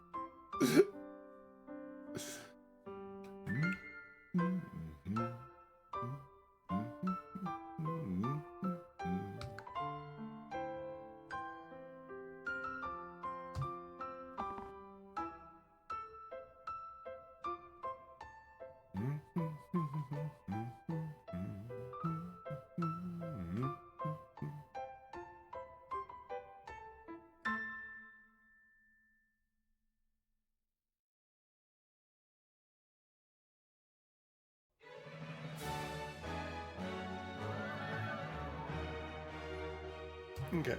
Okay.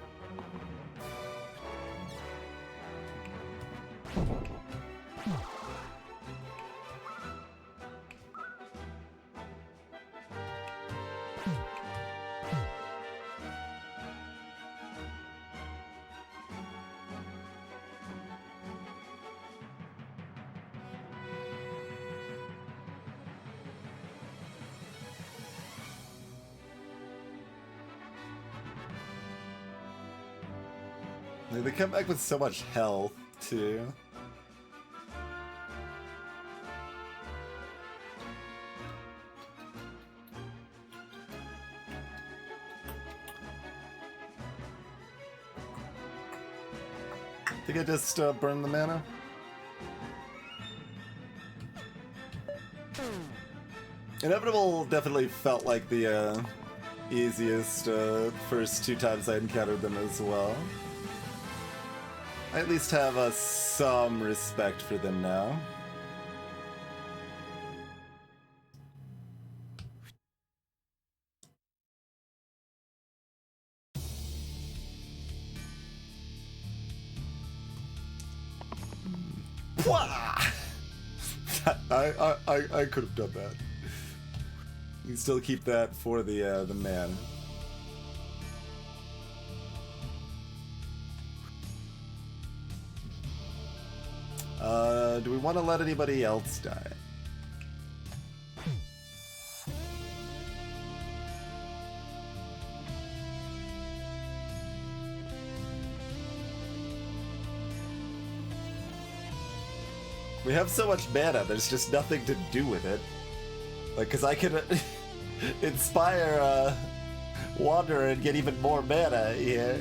They come back with so much health, too. I think I just burned the mana. Inevitable definitely felt like the easiest first 2 times I encountered them as well. I at least have some respect for them now. I could have done that. You can still keep that for the man. Do we want to let anybody else die? We have so much mana, there's just nothing to do with it. Like, cause I could inspire Wanderer and get even more mana here.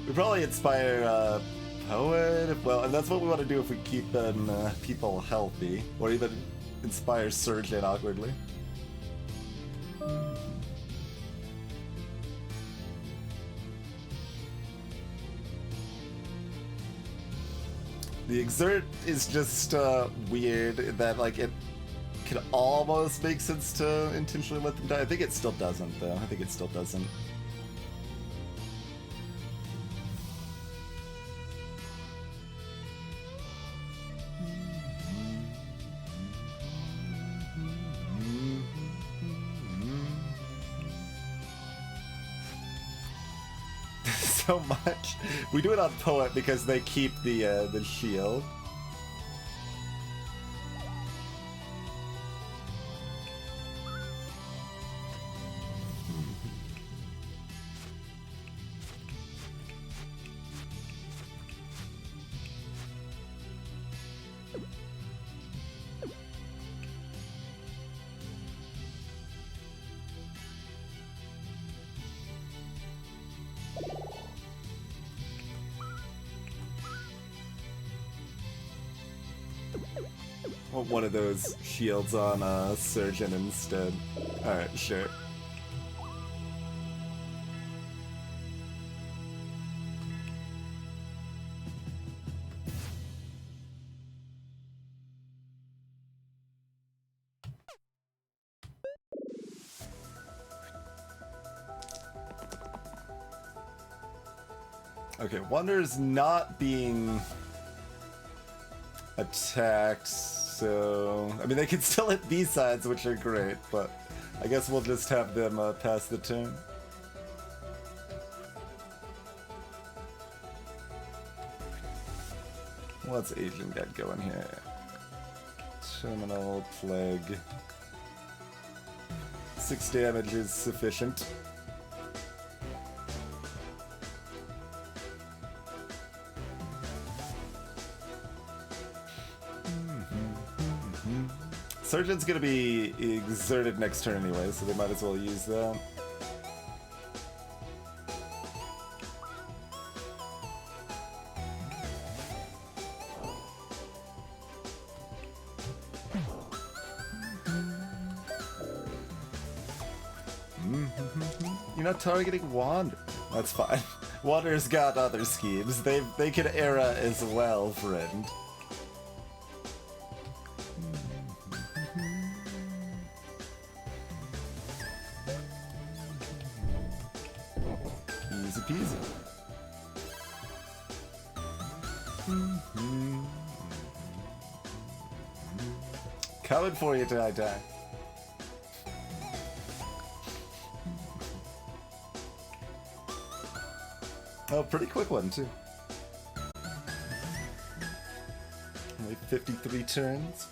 We probably inspire Poet, well, and that's what we want to do if we keep people healthy, or even inspire Surgeon awkwardly. The exert is just weird in that like it could almost make sense to intentionally let them die. I think it still doesn't though. I think it still doesn't. So much. We do it on Poet because they keep the shield. One of those shields on Surgeon instead. Alright, sure. Okay, Wander's not being attacked, so I mean they can still hit these sides, which are great, but I guess we'll just have them pass the turn. What's Agent got going here? Terminal Plague. 6 damage is sufficient. Surgeon's gonna be exerted next turn anyway, so they might as well use that. You're not targeting Wander. That's fine. Wander's got other schemes. They can era as well, friend. Easy peasy. Coming for you, Die Die. Oh, pretty quick one, too. Only 53 turns.